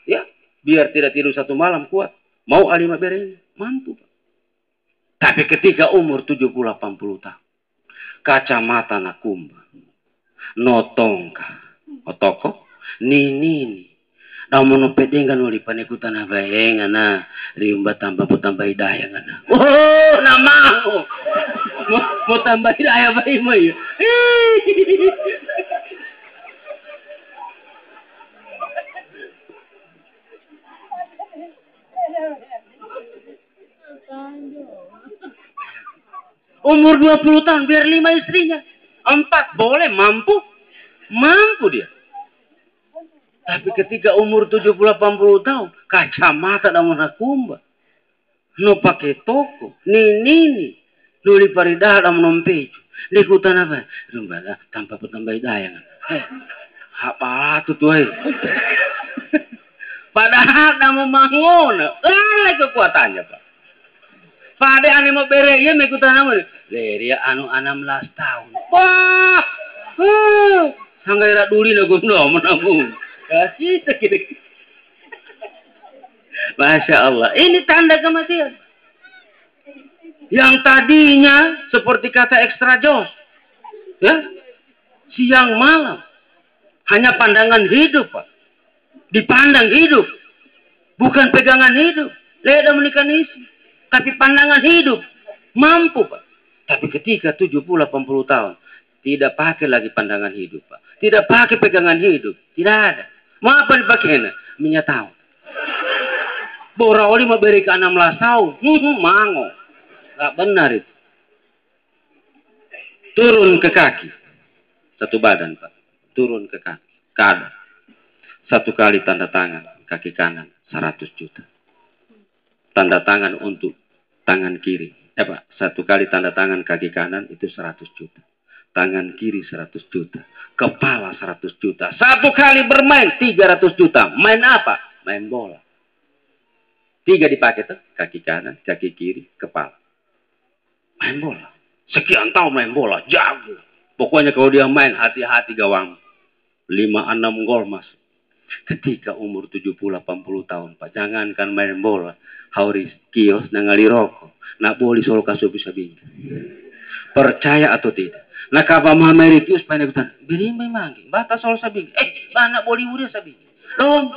B: Ya. Biar tidak tidur satu malam kuat. Mau alima berenya. Mampu Pak. Tapi ketika umur 70-80 tahun. Kacamata nakumba. Notongka. Otoko. Nini. Namun pedengkan uli panikutan na bayengan na. Riumba tambah hidayah na. Oh, namaho. Mau tambah hidayah bayi mo yun. Umur 20 tahun biar 5 istrinya. 4 boleh mampu. Mampu dia. Tapi ketika umur 70-80 tahun, kacamata namun nakumba. No pakai toko, nini, nuli paridah namun nompeju. Likutan apa? Rumbala tanpa petambah dayang. Apa tuh tuh? Padahal namun mangun, lalai kekuatannya Pak. Pada ane mau bere ya mekutan namun. Dia anu 16 tahun. Wah, sanggaira duli na gumno menabung. Kasih sekit. Masya Allah. Ini tanda kematian. Yang tadinya seperti kata ekstra jos. Ya. Siang malam. Hanya pandangan hidup Pak. Dipandang hidup. Bukan pegangan hidup. Leda menikah isi. Tapi pandangan hidup. Mampu Pak. Tapi ketika 70-80 tahun. Tidak pakai lagi pandangan hidup Pak. Tidak pakai pegangan hidup. Tidak ada. Mau apa dipakai? Minyak tahu. Bora oli mau beri ke 16 tahun. Mango. Gak benar itu. Turun ke kaki. Satu badan Pak. Turun ke kaki. Kanan. 1 kali tanda tangan. Kaki kanan. 100 juta. Tanda tangan untuk tangan kiri. Pak. 1 kali tanda tangan kaki kanan itu 100 juta. Tangan kiri 100 juta. Kepala 100 juta. 1 kali bermain 300 juta. Main apa? Main bola. 3 dipakai tuh. Kaki kanan, kaki kiri, kepala. Main bola. Sekian tahun main bola. Jago. Pokoknya kalau dia main hati-hati gawang. 5-6 gol mas. Ketika umur 70-80 tahun Pak. Jangankan main bola. Hauris kios nangali rokok. Nak boleh solo kaso bisa bingkai. Percaya atau tidak? Nah kapa mameritius panekutan. Beri memang. Bata sol sabi. Bana boleh udah sabi. Dong.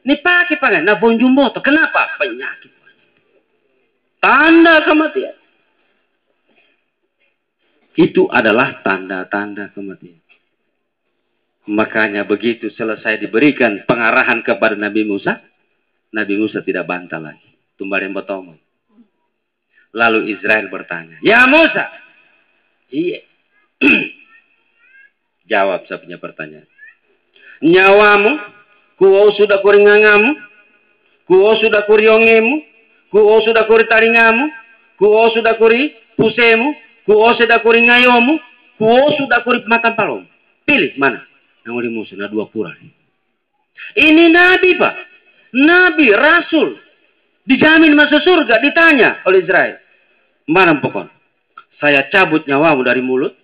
B: Ni pakai pangan. Nah bonjumboto. Kenapa? Penyakit. Tanda kematian. Itu adalah tanda-tanda kematian. Makanya begitu selesai diberikan pengarahan kepada Nabi Musa. Nabi Musa tidak bantah lagi. Tumbalin botomo. Lalu Israel bertanya. Ya Musa. Iya. Jawab saya punya pertanyaan. Nyawamu, kuo sudah kuringangamu, kuo sudah kuriongemu, kuo sudah kuri taringamu, kuo sudah kuri pusemu, kuo sudah kuri ngayomu, kuo sudah kuri makan palom. Pilih mana? Yang di Musa, 2 pura. Ini Nabi Pak. Nabi, Rasul. Dijamin masuk surga, ditanya oleh Israel. Mana pokok? Saya cabut nyawamu dari mulut.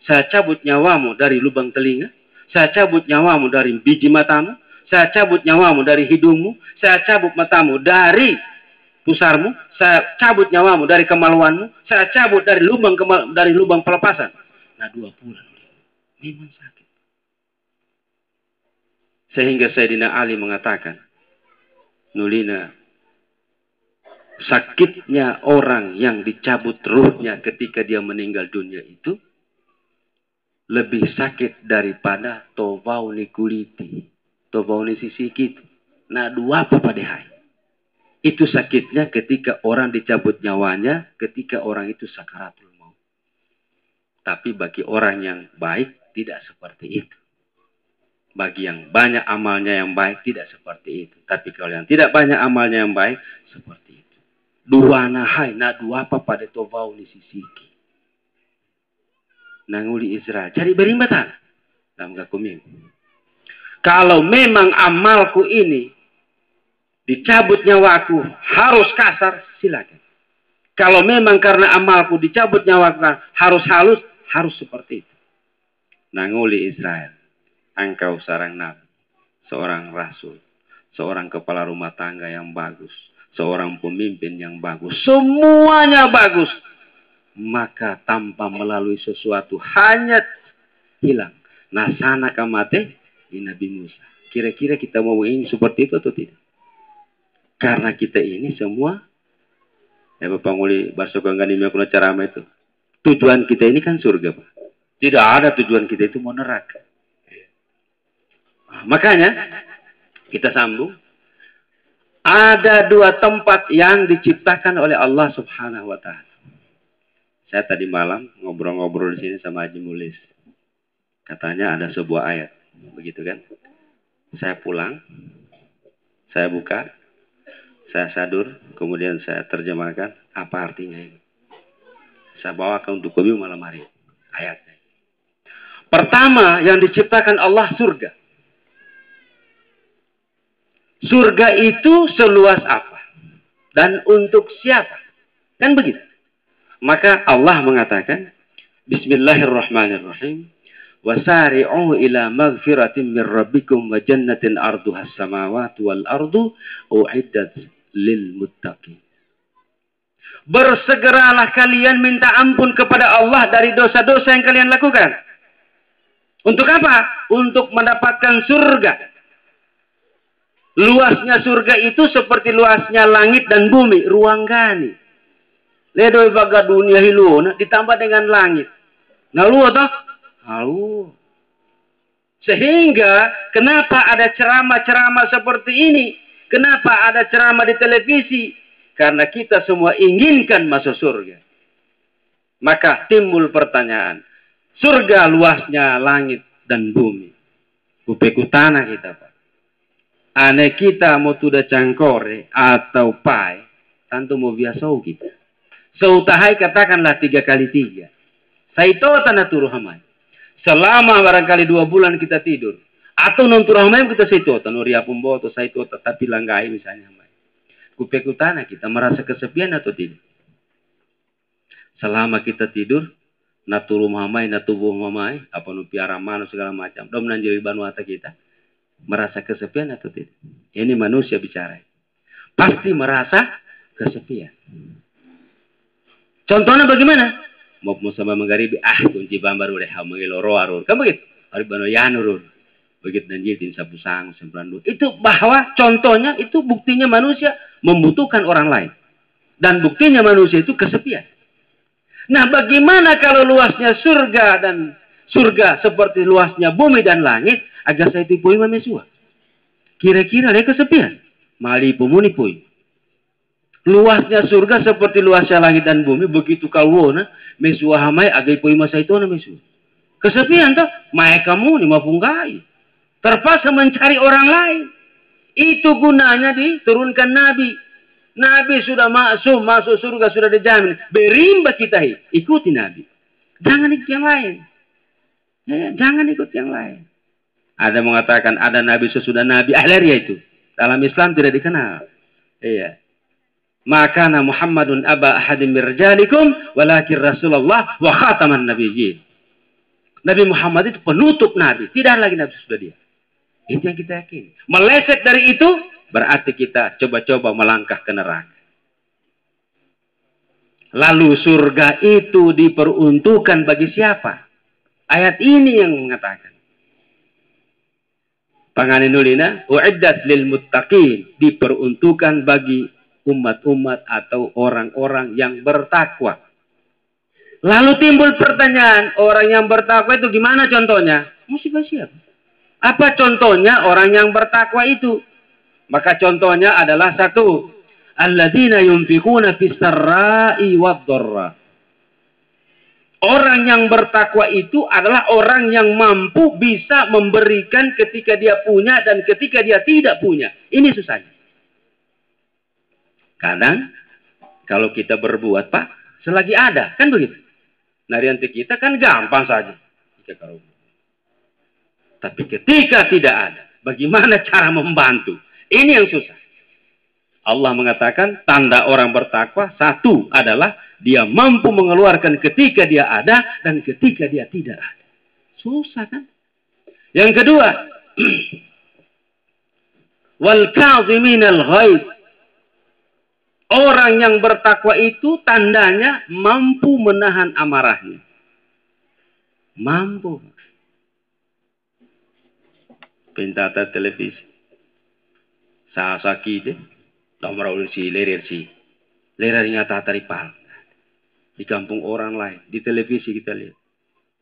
B: Saya cabut nyawamu dari lubang telinga. Saya cabut nyawamu dari biji matamu. Saya cabut nyawamu dari hidungmu. Saya cabut matamu dari
A: pusarmu, saya cabut nyawamu dari kemaluanmu, saya cabut dari lubang pelepasan. Nah 2 bulan. Memang sakit. Sehingga Sayyidina Ali mengatakan, nulina, sakitnya orang yang dicabut ruhnya ketika dia meninggal dunia itu lebih sakit daripada tobauni kuliti, tobauni sisi gitu. Nah 2 apa padahal? Itu sakitnya ketika orang dicabut nyawanya, ketika orang itu sakaratul maut. Tapi bagi orang yang baik tidak seperti itu. Bagi yang banyak amalnya yang baik tidak seperti itu. Tapi kalau yang tidak banyak amalnya yang baik seperti itu. 2 nahai, na 2 apa pada tobauni sisi. Nanguli Israel. Cari berimbatan. Dalam gakumim. Kalau memang amalku ini dicabut nyawaku harus kasar, silakan. Kalau memang karena amalku dicabut nyawaku harus halus, harus seperti itu. Nanguli Israel. Engkau seorang nabi, seorang rasul, seorang kepala rumah tangga yang bagus, seorang pemimpin yang bagus. Semuanya bagus. Maka tanpa melalui sesuatu hanya hilang. Nasana kamate di Nabi Musa. Kira-kira kita mau ini seperti itu atau tidak? Karena kita ini semua, ya Bapak Nguli Barsokang Ganimi Akuna Carama itu. Tujuan kita ini kan surga, Pak. Tidak ada tujuan kita itu mau neraka. Makanya kita sambung. Ada 2 tempat yang diciptakan oleh Allah Subhanahu wa Ta'ala. Saya tadi malam ngobrol-ngobrol di sini sama Haji Mulis. Katanya ada sebuah ayat, begitu kan? Saya pulang, saya buka, saya sadur, kemudian saya terjemahkan apa artinya ini. Saya bawakan untuk kami malam hari ayatnya. Pertama yang diciptakan Allah surga. Surga itu seluas apa? Dan untuk siapa? Kan begitu. Maka Allah mengatakan, Bismillahirrahmanirrahim. Wasari'u ila maghfiratin min rabbikum wa jannatin arduha as-samawati wal ardu u'iddat lil muttaqin. Bersegeralah kalian minta ampun kepada Allah dari dosa-dosa yang kalian lakukan. Untuk apa? Untuk mendapatkan surga. Luasnya surga itu seperti luasnya langit dan bumi, ruang gani. Ledoi baga dunia hiluna ditambah dengan langit. Ngalu toh? Ngalu. Sehingga kenapa ada ceramah-ceramah seperti ini? Kenapa ada ceramah di televisi? Karena kita semua inginkan masuk surga. Maka timbul pertanyaan. Surga luasnya langit dan bumi. Kupeku tanah kita, Pak. Ane kita mau tuda cangkore atau pai, tentu mau biasau kita. Seutahai katakanlah 3 kali 3. Saito tanah turu hamai. Selama barangkali 2 bulan kita tidur. Atau non turu hamai kita saito tanah riapumbo atau saito tapi langgai misalnya hamai. Kupeku tanah kita merasa kesepian atau tidak? Selama kita tidur, naturu hamai, natubuh hamai, apa nu piara manu segala macam. Dom nanjiri banuata kita. Merasa kesepian atau tidak? Ini manusia bicara. Pasti merasa kesepian. Contohnya bagaimana? Mau sama menggaribi, kunci bambar udah mengiloro arur. Kan begitu? Arif bano yanurur. Begitu nanjir din sabusang semprandu. Itu bahwa contohnya itu buktinya manusia membutuhkan orang lain. Dan buktinya manusia itu kesepian. Nah, bagaimana kalau luasnya surga dan surga seperti luasnya bumi dan langit? Agar saya tipui mamesua. Kira-kira dia kesepian. Mali pumuni pui. Luasnya surga seperti luasnya langit dan bumi. Begitu kalwona. Mesua hamai agai pui masa itu na mesua. Kesepian toh. Mae kamu ni mapungkai. Terpaksa mencari orang lain. Itu gunanya diturunkan Nabi. Nabi sudah masuk surga sudah dijamin. Berimba kita ikuti Nabi. Jangan ikut yang lain. Ya, jangan ikut yang lain. Ada mengatakan ada nabi sesudah nabi ahliya itu. Dalam Islam tidak dikenal. Iya. Maka Muhammadun aba ahadim mirjalikum walakin Rasulullah wa khataman nabiyyin. Nabi Muhammad itu penutup nabi, tidak lagi nabi sesudah dia. Itu yang kita yakini. Meleset dari itu berarti kita coba-coba melangkah ke neraka. Lalu surga itu diperuntukkan bagi siapa? Ayat ini yang mengatakan. Panganinulina, uiddat lil muttaqin, diperuntukkan bagi umat-umat atau orang-orang yang bertakwa. Lalu timbul pertanyaan, orang yang bertakwa itu gimana contohnya? Musibah siapa? Apa contohnya orang yang bertakwa itu? Maka contohnya adalah satu, alladzina yunfiquna fis sarra'i wad dharra. Orang yang bertakwa itu adalah orang yang mampu bisa memberikan ketika dia punya dan ketika dia tidak punya. Ini susahnya. Kadang kalau kita berbuat, Pak, selagi ada, kan begitu. Narianti kita kan gampang saja. Tapi ketika tidak ada, bagaimana cara membantu? Ini yang susah. Allah mengatakan tanda orang bertakwa satu adalah dia mampu mengeluarkan ketika dia ada dan ketika dia tidak ada. Susah kan? Yang kedua, wal kaziminal ghaid. Orang yang bertakwa itu tandanya mampu menahan amarahnya. Mampu. Pentata televisi. Sasaki deh. Nomor si lerer si. Lerer nyata taripal. Di kampung orang lain. Di televisi kita lihat.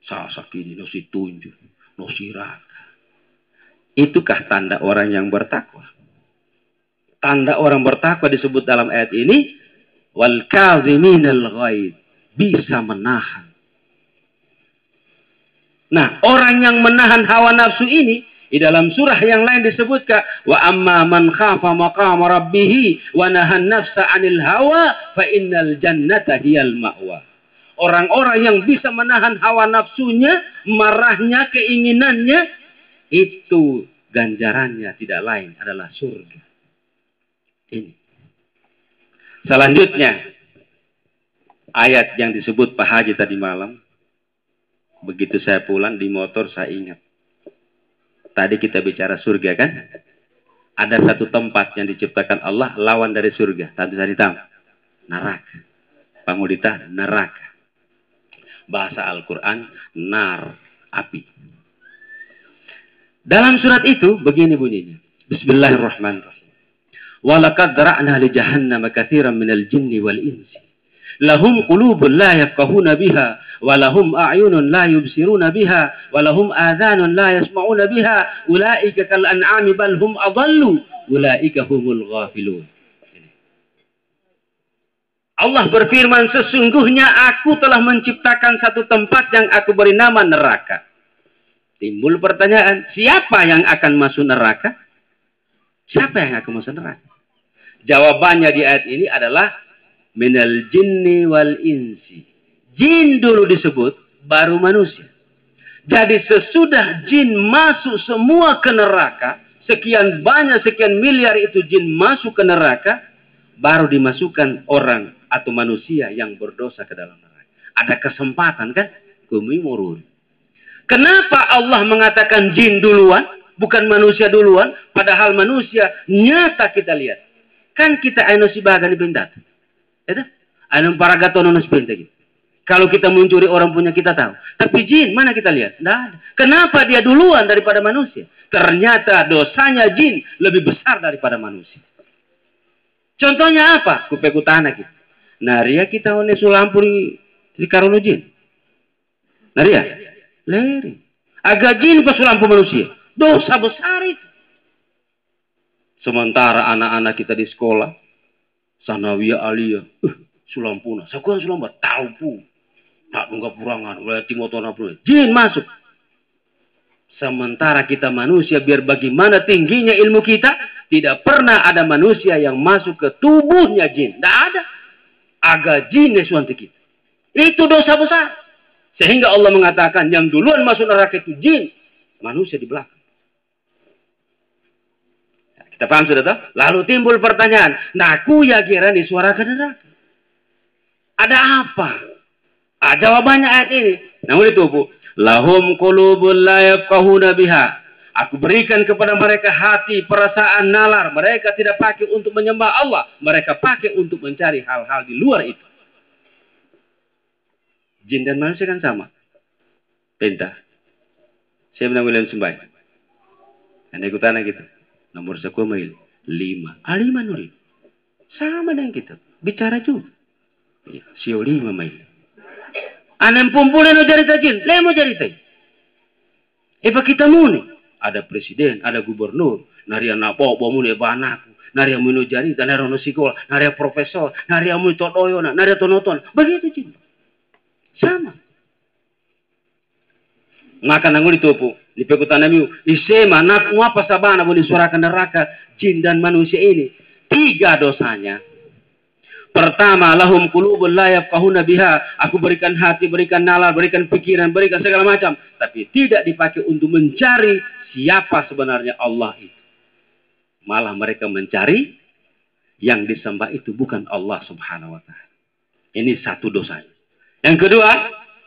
A: Sasaki ini no si tunjuk. No si raka. Itukah tanda orang yang bertakwa? Tanda orang bertakwa disebut dalam ayat ini. Wal kaziminal ghaid. Bisa menahan. Nah, orang yang menahan hawa nafsu ini. Di dalam surah yang lain disebutkan. Wa amma man khafa maqama rabbih. Wa nahan nafsa anil hawa. Fa innal jannata hiyal ma'wa. Orang-orang yang bisa menahan hawa nafsunya. Marahnya, keinginannya. Itu ganjarannya tidak lain adalah surga. Ini. Selanjutnya. Ayat yang disebut Pak Haji tadi malam. Begitu saya pulang di motor saya ingat. Tadi kita bicara surga kan? Ada satu tempat yang diciptakan Allah lawan dari surga. Tadi saya tahu. Neraka. Pangudita neraka. Bahasa Al-Quran nar, api. Dalam surat itu begini bunyinya. Bismillahirrahmanirrahim. Walaqad dara'na li jahannam katsiran minal jinni wal insi. Lahum qulubun la yafqahuna biha wa lahum a'yunun la yubsiruna biha wa lahum adhanun la yasma'una biha ulaika kal an'ami bal hum adallu ulaika humul ghafilun. Allah berfirman, sesungguhnya aku telah menciptakan satu tempat yang aku beri nama neraka. Timbul pertanyaan, siapa yang akan masuk neraka? Siapa yang akan masuk neraka? Jawabannya di ayat ini adalah minal jinni wal insi. Jin dulu disebut, baru manusia. Jadi sesudah jin masuk semua ke neraka, sekian banyak, sekian miliar itu jin masuk ke neraka, baru dimasukkan orang atau manusia yang berdosa ke dalam neraka. Ada kesempatan kan? Kumi murun. Kenapa Allah mengatakan jin duluan, bukan manusia duluan, padahal manusia nyata kita lihat. Kan kita anu si bagan di bendat. Itu anu paragatono nos gitu. Kalau kita mencuri orang punya kita tahu. Tapi jin mana kita lihat? Tidak ada. Kenapa dia duluan daripada manusia? Ternyata dosanya jin lebih besar daripada manusia. Contohnya apa? Kupeku tanah kita. Naria kita one sulampu di karono jin. Naria? Leri. Agak jin pas sulampu manusia. Dosa besar itu. Sementara anak-anak kita di sekolah. Sanawiyah aliyah. Sulampuna. Sakuan sulampu. Tahu pu. Tak nunggak purangan. Oleh timotona pun. Jin masuk. Sementara kita manusia. Biar bagaimana tingginya ilmu kita. Tidak pernah ada manusia yang masuk ke tubuhnya jin. Tidak ada. Agak jin nesuanti kita. Itu dosa besar. Sehingga Allah mengatakan. Yang duluan masuk neraka itu jin. Manusia di belakang. Kita paham sudah tahu? Lalu timbul pertanyaan. Naku ya kira disuarakan neraka. Ada apa? Jawabannya ayat ini. Namun itu Bu. Lahum qulubun la yafqahuna biha. Aku berikan kepada mereka hati, perasaan nalar. Mereka tidak pakai untuk menyembah Allah. Mereka pakai untuk mencari hal-hal di luar itu. Jin dan manusia kan sama. Perintah. Saya bilang William Sumbai. Anda ikutan gitu. Nomor sekolah mail 5. 5 nuri. Sama dengan kita. Bicara juga. Ya, sio 5 mail. Anem pumpulin no jarita jin. Lemo jarita. Eva kita muni. Ada presiden, ada gubernur. Naria napo, muni banaku. Naria muni jarita, naria no sikola. Naria profesor, naria muni totoyona, naria tonoton. Begitu jin. Sama. Maka nanguli topo. Di pekutan namiu. Isema, nak apa sabana boleh suarakan neraka. Jin dan manusia ini. 3 dosanya. Pertama, lahum qulubun la yafqahuna biha. Aku berikan hati, berikan nalar, berikan pikiran, berikan segala macam. Tapi tidak dipakai untuk mencari siapa sebenarnya Allah itu. Malah mereka mencari yang disembah itu bukan Allah subhanahu wa ta'ala. Ini satu dosanya. Yang kedua,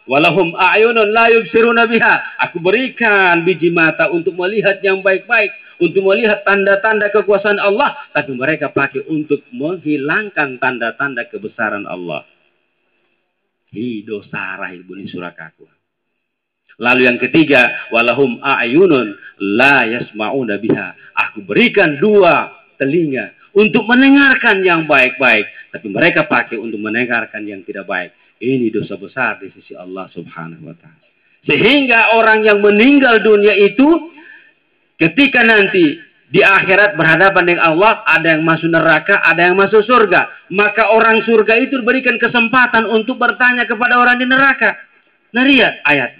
A: walahum a'yunun la yubsiruna biha. Aku berikan biji mata untuk melihat yang baik-baik. Untuk melihat tanda-tanda kekuasaan Allah. Tapi mereka pakai untuk menghilangkan tanda-tanda kebesaran Allah. Hido sarah ibuni surakaku. Lalu yang ketiga. Walahum a'yunun la yasma'una biha. Aku berikan 2 telinga. Untuk mendengarkan yang baik-baik. Tapi mereka pakai untuk mendengarkan yang tidak baik. Ini dosa besar di sisi Allah subhanahu wa ta'ala. Sehingga orang yang meninggal dunia itu. Ketika nanti di akhirat berhadapan dengan Allah, ada yang masuk neraka, ada yang masuk surga. Maka orang surga itu diberikan kesempatan untuk bertanya kepada orang di neraka. Nah, lihat ayat.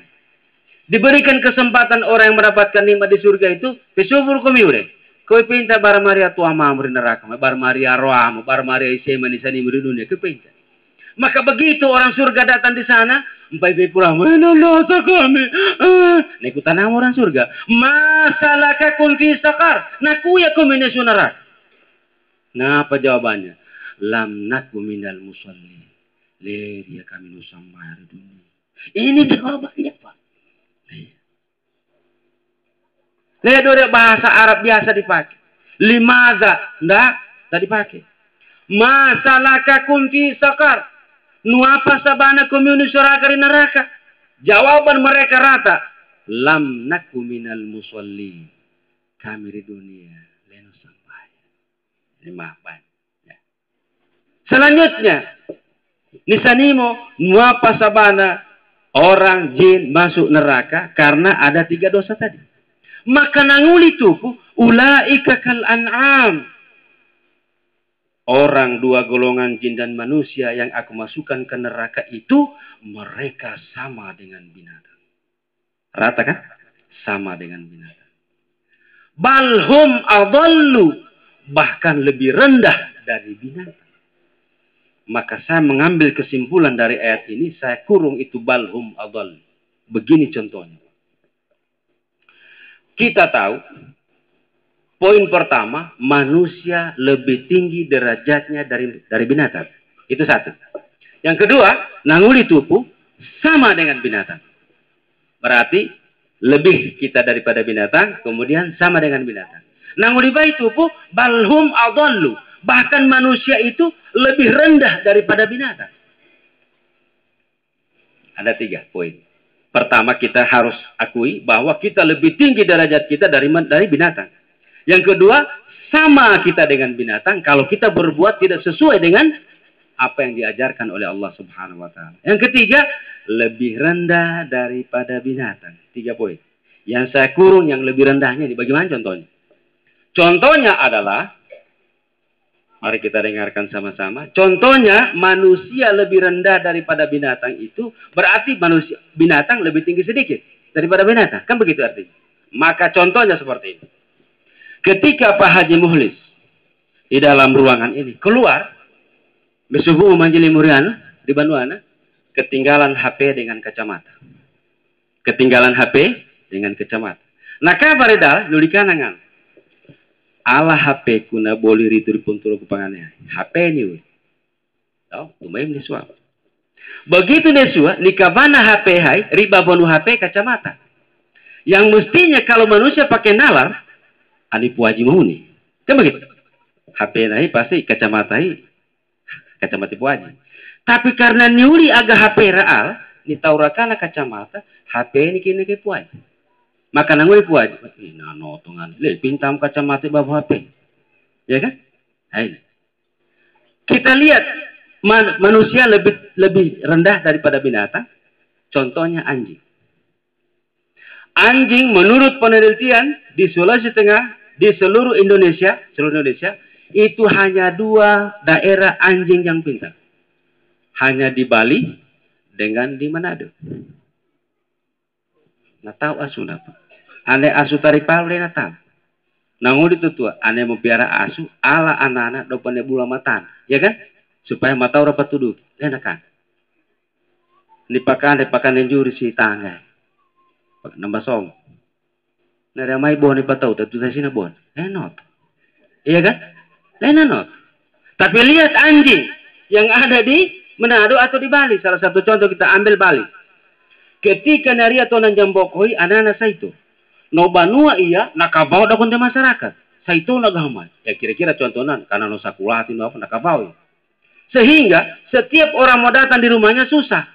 A: Diberikan kesempatan orang yang mendapatkan nikmat di surga itu, kesubur komiure. Kau pinta bar Maria tua mamur di neraka, bar Maria roam, bar Maria isema di sana di dunia, kau pinta. Maka begitu orang surga datang di sana, empai pulang, mana dosa kami? Nikutan orang surga. Masalakakum fi sakar. Naku ya kami neraka. Nah, apa jawabannya? Lam naku minal musalli. Dia kami nusambar dunia. Ini jawabannya, Pak. Lihat dari bahasa Arab biasa dipakai. Limaza, enggak dipakai. Masalakakum fi sakar. Nuapa sabana komunis suraka di neraka. Jawaban mereka rata. Lam naku minal musalli. Kami di dunia. Leno sampai. Ini maafan. Ya. Selanjutnya. Nisanimo. Nuapa sabana. Orang jin masuk neraka. Karena ada 3 dosa tadi. Maka nanguli tuku. Ulaika kal an'am. Orang 2 golongan jin dan manusia yang aku masukkan ke neraka itu, mereka sama dengan binatang. Rata kan? Sama dengan binatang. Balhum adallu. Bahkan lebih rendah dari binatang. Maka saya mengambil kesimpulan dari ayat ini, saya kurung itu balhum adallu. Begini contohnya. Kita tahu, poin pertama, manusia lebih tinggi derajatnya dari binatang. Itu satu. Yang kedua, nanguli tupu sama dengan binatang. Berarti lebih kita daripada binatang, kemudian sama dengan binatang. Nanguli bayi tupu balhum adallu. Bahkan manusia itu lebih rendah daripada binatang. Ada 3 poin. Pertama, kita harus akui bahwa kita lebih tinggi derajat kita dari binatang. Yang kedua, sama kita dengan binatang kalau kita berbuat tidak sesuai dengan apa yang diajarkan oleh Allah Subhanahu wa taala. Yang ketiga, lebih rendah daripada binatang. 3 poin. Yang saya kurung yang lebih rendahnya ini bagaimana contohnya? Contohnya adalah, mari kita dengarkan sama-sama. Contohnya, manusia lebih rendah daripada binatang itu berarti binatang lebih tinggi sedikit daripada binatang. Kan begitu artinya. Maka contohnya seperti ini. Ketika Pak Haji Muhlis di dalam ruangan ini keluar, besubuh manjili muriana di Banduana, ketinggalan HP dengan kacamata. Ketinggalan HP dengan kacamata. Nah, kabar dah nulikanangan. Ala HP kuna boleh ritur puntur kepangannya. HP ni. Tahu, lumayan niswa. Begitu niswa, nikabana HP hai, riba bonu HP kacamata. Yang mestinya kalau manusia pakai nalar, ani puaji mau nih. Kan begitu. HP nahi pasti kacamata puaji. Tapi karena nyuri agak HP real, ni taurakana kacamata, HP ni kini ke puai. Maka nangui puai. Ina notongan. Le pintam kacamata bawa HP. Ya kan? Hai. Kita lihat manusia lebih rendah daripada binatang. Contohnya anjing. Anjing menurut penelitian di Sulawesi Tengah, di seluruh Indonesia, itu hanya 2 daerah anjing yang pintar. Hanya di Bali dengan di Manado. Nah tahu asu apa? Ane asu tarik paule na tahu. Nangudi tutua, ane mau piara asu ala anak-anak dopane bula matan, ya kan? Supaya mata ora patuduk, enak kan? Dipakan yang juri si tangga. Nambah song. Nada mai bon ni patau tu saya sini bon. Enak. Iya kan? Enak. Tapi lihat anjing yang ada di Manado atau di Bali. Salah satu contoh kita ambil Bali. Ketika naria tonan jambokoi anak-anak saito. No banua iya nakabau da konte masyarakat. Saito nagamai. Ya kira-kira contohnya karena no sakulati no apa nakabau. Sehingga setiap orang mau datang di rumahnya susah.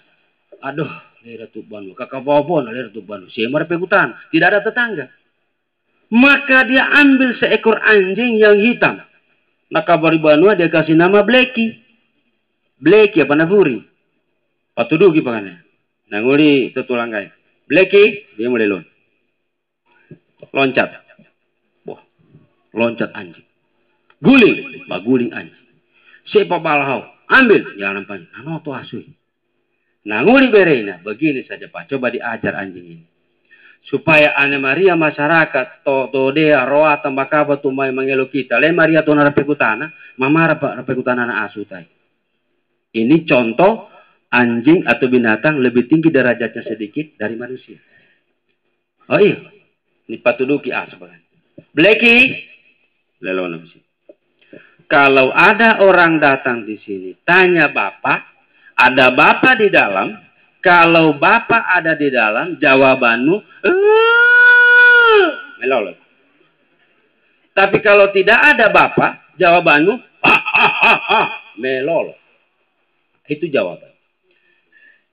A: Aduh, lera tu banu, kakabau pun lera tu banu. Siapa repegutan, tidak ada tetangga. Maka dia ambil seekor anjing yang hitam. Nakabari banua dia kasih nama Blacky. Blacky apa nafuri? Patudugi pakane. Nanguri tutulangkai. Blacky dia mulai loncat. Wah, loncat anjing. Guling, baguling anjing. Siapa balahau? Ambil, jangan panjang. Ano to asui. Nanguri berena. Begini saja Pak. Coba diajar anjing ini. Supaya Ane Maria masyarakat to dea roa tambakaba tumai mangelo kita. Le Maria to narapekutana, mamara rapekutana na asu tai. Ini contoh anjing atau binatang lebih tinggi derajatnya sedikit dari manusia. Oh iya. Ini patuduki asu. Blacky. Lelona mesti. Kalau ada orang datang di sini, tanya Bapak, ada Bapak di dalam. Kalau Bapak ada di dalam, jawabanmu, melolot. Tapi kalau tidak ada Bapak, jawabanmu, melolot. Itu jawaban.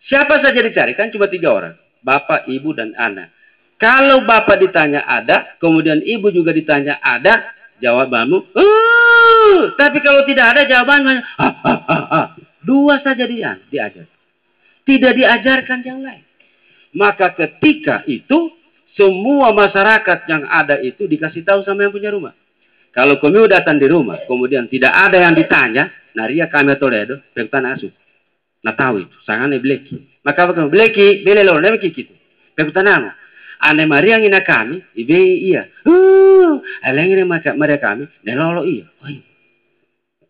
A: Siapa saja dicari? Kan cuma 3 orang. Bapak, Ibu, dan anak. Kalau Bapak ditanya ada, kemudian Ibu juga ditanya ada, jawabanmu, tapi kalau tidak ada jawabannya, 2 saja diajar. Tidak diajarkan yang lain. Maka ketika itu, semua masyarakat yang ada itu dikasih tahu sama yang punya rumah. Kalau kami datang di rumah, kemudian tidak ada yang ditanya, naria kami Toledo, pekutan asu. Nah tahu itu, sangat Blacky. Maka apa kamu Blacky, beli lor, nama gitu. Pekutan nama. Ane Maria ngina kami, ibe iya. Alengire Maria kami, nelolo iya.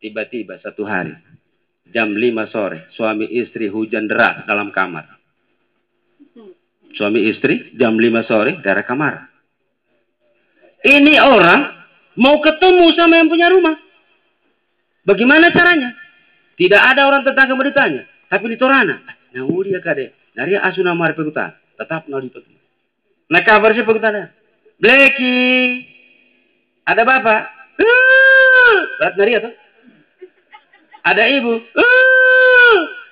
A: Tiba-tiba satu hari, jam 5 sore, suami istri hujan deras dalam kamar. Suami istri jam 5 sore dari kamar. Ini orang mau ketemu sama yang punya rumah. Bagaimana caranya? Tidak ada orang tetangga bertanya. Tapi di Torana, nah udah kade, dari asu nama pekutan, tetap nol itu. Nah kabar si pekutan, Blacky, ada bapak, berat nari atau? Ada ibu,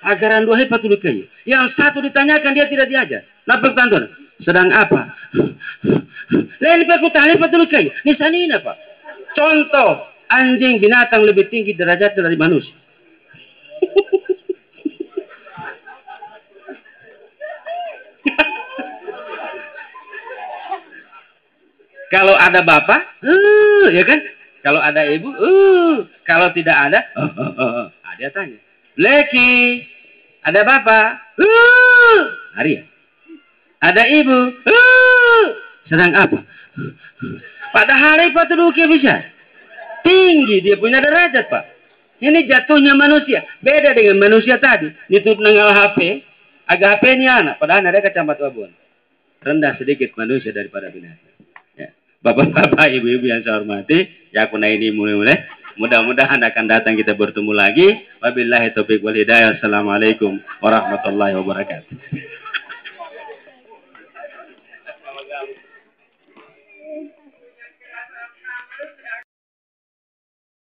A: agaran 2 hebat dulu kayu. Yang satu ditanyakan dia tidak diajar. Nah pekutan tuh, sedang apa? Lain pekutan hebat dulu kayu. Nisanin apa? Contoh anjing binatang lebih tinggi derajat dari manusia. Kalau ada bapak, ya kan? Kalau ada ibu, kalau tidak ada, dia tanya, Blacky, ada bapak, hari ya? Ada ibu, sedang apa? Padahal Pak Tuduki bisa tinggi, dia punya derajat Pak. Ini jatuhnya manusia, beda dengan manusia tadi. Itu nengal HP, agak HP ini anak, padahal ada kacamata babon. Rendah sedikit manusia daripada binatang. Bapak-bapak, ibu-ibu yang saya hormati, ya aku ini mulai-mulai. Mudah-mudahan akan datang kita bertemu lagi. Wabillahi taufiq wal hidayah. Assalamualaikum warahmatullahi wabarakatuh.